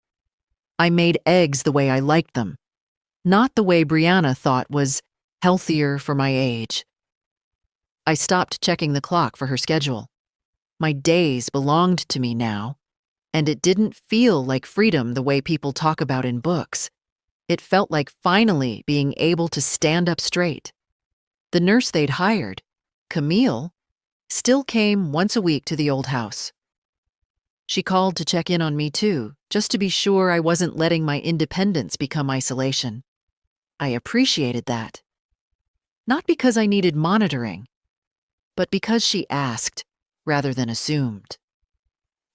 A: I made eggs the way I liked them, not the way Brianna thought was healthier for my age. I stopped checking the clock for her schedule. My days belonged to me now, and it didn't feel like freedom the way people talk about in books. It felt like finally being able to stand up straight. The nurse they'd hired, Camille, still came once a week to the old house. She called to check in on me too, just to be sure I wasn't letting my independence become isolation. I appreciated that. Not because I needed monitoring, but because she asked rather than assumed.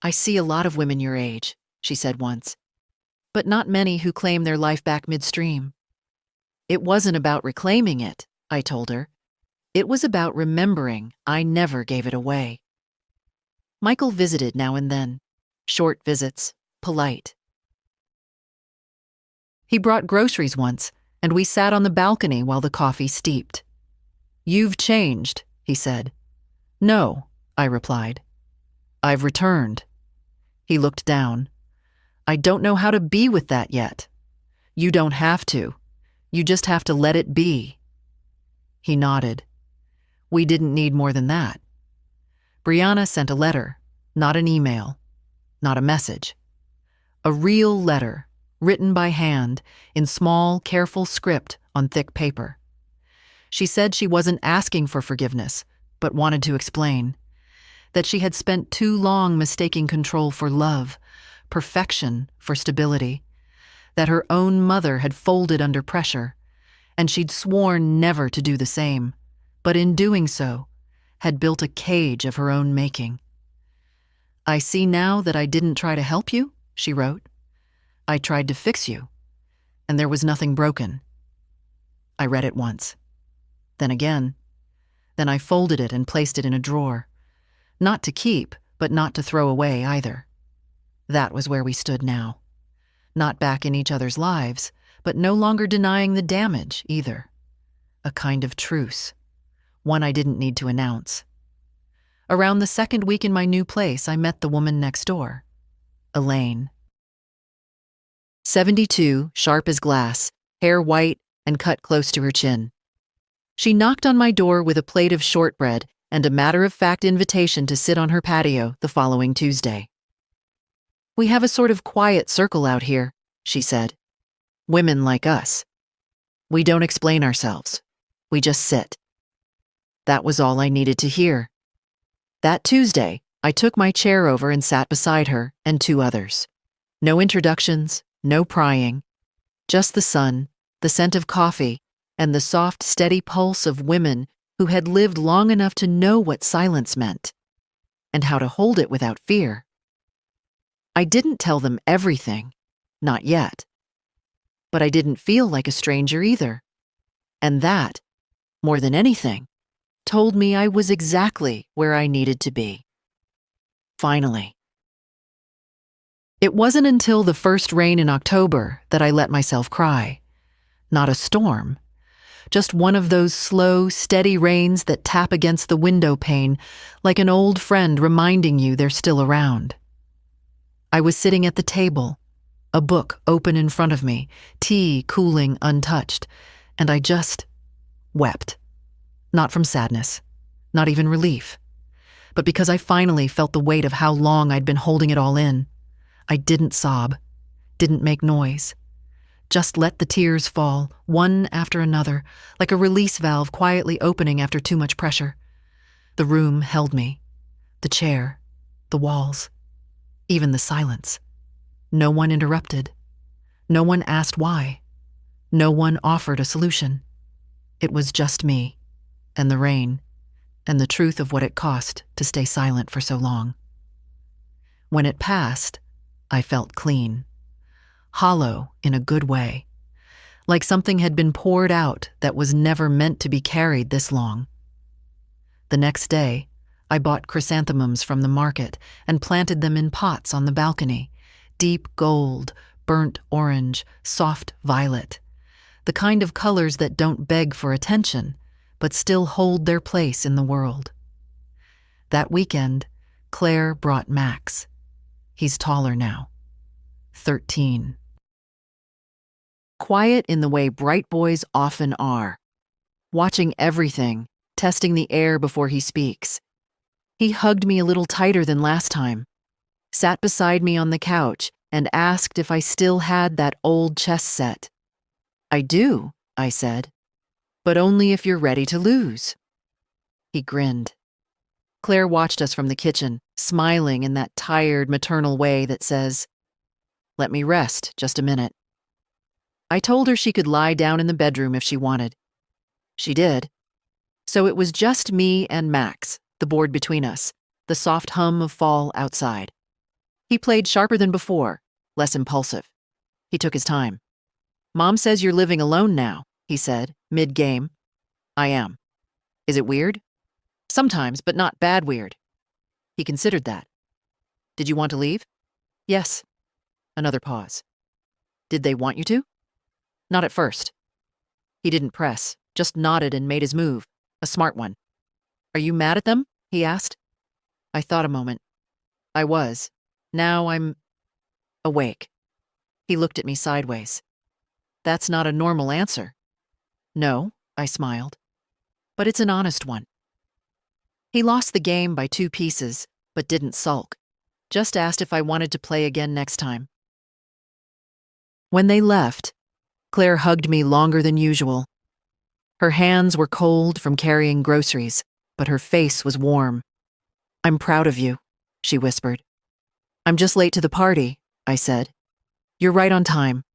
A: I see a lot of women your age, she said once, but not many who claim their life back midstream. It wasn't about reclaiming it, I told her. It was about remembering I never gave it away. Michael visited now and then, short visits, polite. He brought groceries once, and we sat on the balcony while the coffee steeped. You've changed, he said. No, I replied. I've returned. He looked down. I don't know how to be with that yet. You don't have to. You just have to let it be. He nodded. We didn't need more than that. Brianna sent a letter, not an email, not a message. A real letter, written by hand, in small, careful script on thick paper. She said she wasn't asking for forgiveness, but wanted to explain. That she had spent too long mistaking control for love, perfection for stability. That her own mother had folded under pressure, and she'd sworn never to do the same, but in doing so, had built a cage of her own making. I see now that I didn't try to help you, she wrote. I tried to fix you, and there was nothing broken. I read it once. Then again. Then I folded it and placed it in a drawer. Not to keep, but not to throw away either. That was where we stood now. Not back in each other's lives, but no longer denying the damage either. A kind of truce. One I didn't need to announce. Around the second week in my new place, I met the woman next door. Elaine. 72, sharp as glass, hair white and cut close to her chin. She knocked on my door with a plate of shortbread and a matter-of-fact invitation to sit on her patio the following Tuesday. We have a sort of quiet circle out here, she said. Women like us. We don't explain ourselves. We just sit. That was all I needed to hear. That Tuesday, I took my chair over and sat beside her and two others. No introductions, no prying. Just the sun, the scent of coffee, and the soft, steady pulse of women who had lived long enough to know what silence meant, and how to hold it without fear. I didn't tell them everything, not yet. But I didn't feel like a stranger either. And that, more than anything, told me I was exactly where I needed to be. Finally. It wasn't until the first rain in October that I let myself cry. Not a storm, just one of those slow, steady rains that tap against the window pane like an old friend reminding you they're still around. I was sitting at the table, a book open in front of me, tea cooling untouched, and I just wept. Not from sadness, not even relief, but because I finally felt the weight of how long I'd been holding it all in. I didn't sob, didn't make noise. Just let the tears fall, one after another, like a release valve quietly opening after too much pressure. The room held me. The chair, the walls, even the silence. No one interrupted. No one asked why. No one offered a solution. It was just me, and the rain, and the truth of what it cost to stay silent for so long. When it passed, I felt clean. Hollow in a good way, like something had been poured out that was never meant to be carried this long. The next day, I bought chrysanthemums from the market and planted them in pots on the balcony, deep gold, burnt orange, soft violet, the kind of colors that don't beg for attention, but still hold their place in the world. That weekend, Claire brought Max. He's taller now, 13. Quiet in the way bright boys often are, watching everything, testing the air before he speaks. He hugged me a little tighter than last time, sat beside me on the couch, and asked if I still had that old chess set. I do, I said, but only if you're ready to lose. He grinned. Claire watched us from the kitchen, smiling in that tired maternal way that says, "Let me rest just a minute." I told her she could lie down in the bedroom if she wanted. She did. So it was just me and Max, the board between us, the soft hum of fall outside. He played sharper than before, less impulsive. He took his time. "Mom says you're living alone now," he said, mid-game. "I am. Is it weird?" "Sometimes, but not bad weird." He considered that. "Did you want to leave?" "Yes." Another pause. "Did they want you to?" "Not at first." He didn't press, just nodded and made his move, a smart one. "Are you mad at them?" he asked. I thought a moment. I was. Now I'm awake. He looked at me sideways. "That's not a normal answer." "No," I smiled. "But it's an honest one." He lost the game by 2 pieces, but didn't sulk. Just asked if I wanted to play again next time. When they left, Claire hugged me longer than usual. Her hands were cold from carrying groceries, but her face was warm. "I'm proud of you," she whispered. "I'm just late to the party," I said. "You're right on time."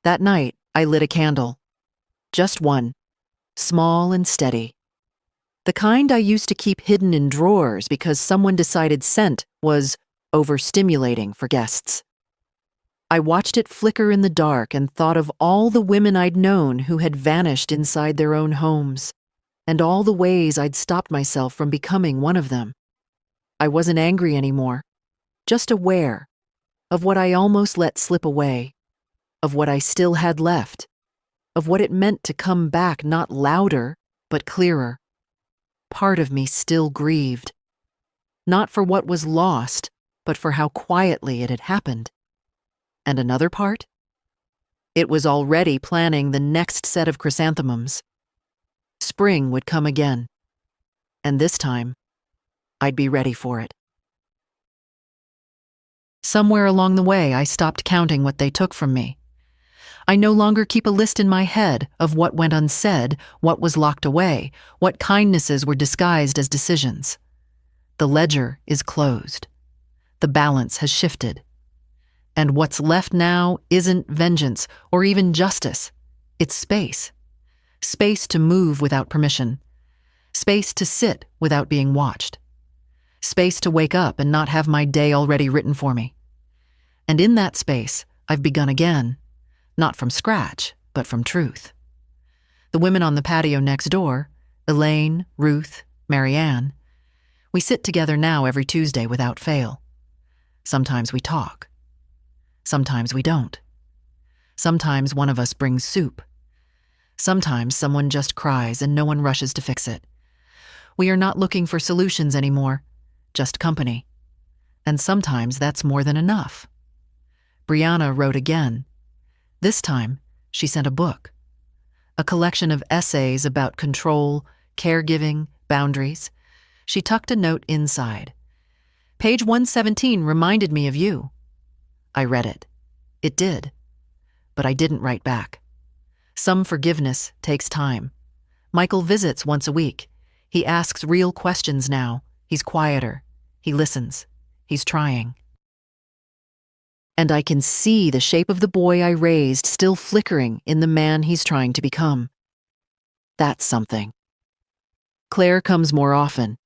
A: That night, I lit a candle. Just one, small and steady. The kind I used to keep hidden in drawers because someone decided scent was overstimulating for guests. I watched it flicker in the dark and thought of all the women I'd known who had vanished inside their own homes, and all the ways I'd stopped myself from becoming one of them. I wasn't angry anymore, just aware of what I almost let slip away, of what I still had left, of what it meant to come back not louder, but clearer. Part of me still grieved, not for what was lost, but for how quietly it had happened. And another part? It was already planning the next set of chrysanthemums. Spring would come again, and this time, I'd be ready for it. Somewhere along the way, I stopped counting what they took from me. I no longer keep a list in my head of what went unsaid, what was locked away, what kindnesses were disguised as decisions. The ledger is closed. The balance has shifted. And what's left now isn't vengeance or even justice. It's space. Space to move without permission. Space to sit without being watched. Space to wake up and not have my day already written for me. And in that space, I've begun again, not from scratch, but from truth. The women on the patio next door, Elaine, Ruth, Marianne, we sit together now every Tuesday without fail. Sometimes we talk. Sometimes we don't. Sometimes one of us brings soup. Sometimes someone just cries and no one rushes to fix it. We are not looking for solutions anymore, just company. And sometimes that's more than enough. Brianna wrote again. This time, she sent a book. A collection of essays about control, caregiving, boundaries. She tucked a note inside. Page 117 reminded me of you. I read it. It did. But I didn't write back. Some forgiveness takes time. Michael visits once a week. He asks real questions now. He's quieter. He listens. He's trying. And I can see the shape of the boy I raised still flickering in the man he's trying to become. That's something. Claire comes more often.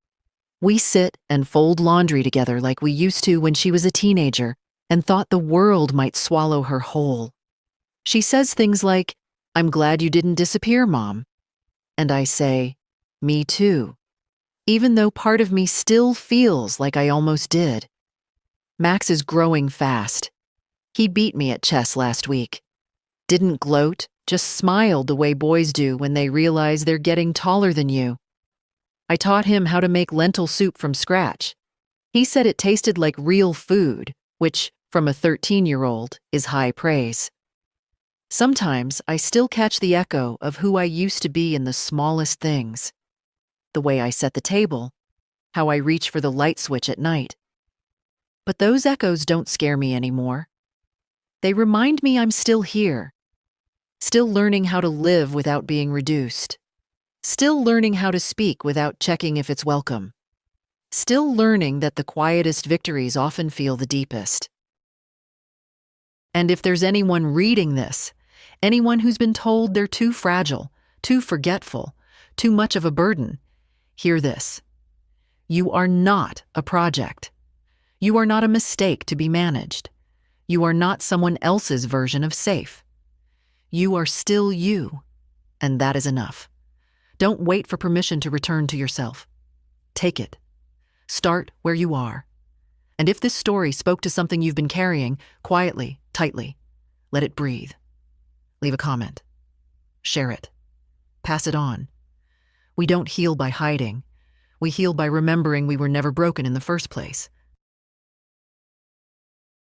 A: We sit and fold laundry together like we used to when she was a teenager and thought the world might swallow her whole. She says things like, "I'm glad you didn't disappear, Mom." And I say, "Me too," even though part of me still feels like I almost did. Max is growing fast. He beat me at chess last week. Didn't gloat, just smiled the way boys do when they realize they're getting taller than you. I taught him how to make lentil soup from scratch. He said it tasted like real food, which, from a 13-year-old, is high praise. Sometimes I still catch the echo of who I used to be in the smallest things. The way I set the table, how I reach for the light switch at night. But those echoes don't scare me anymore. They remind me I'm still here, still learning how to live without being reduced, still learning how to speak without checking if it's welcome, still learning that the quietest victories often feel the deepest. And if there's anyone reading this, anyone who's been told they're too fragile, too forgetful, too much of a burden, hear this. You are not a project. You are not a mistake to be managed. You are not someone else's version of safe. You are still you, and that is enough. Don't wait for permission to return to yourself. Take it. Start where you are. And if this story spoke to something you've been carrying, quietly, tightly, let it breathe. Leave a comment. Share it. Pass it on. We don't heal by hiding. We heal by remembering we were never broken in the first place.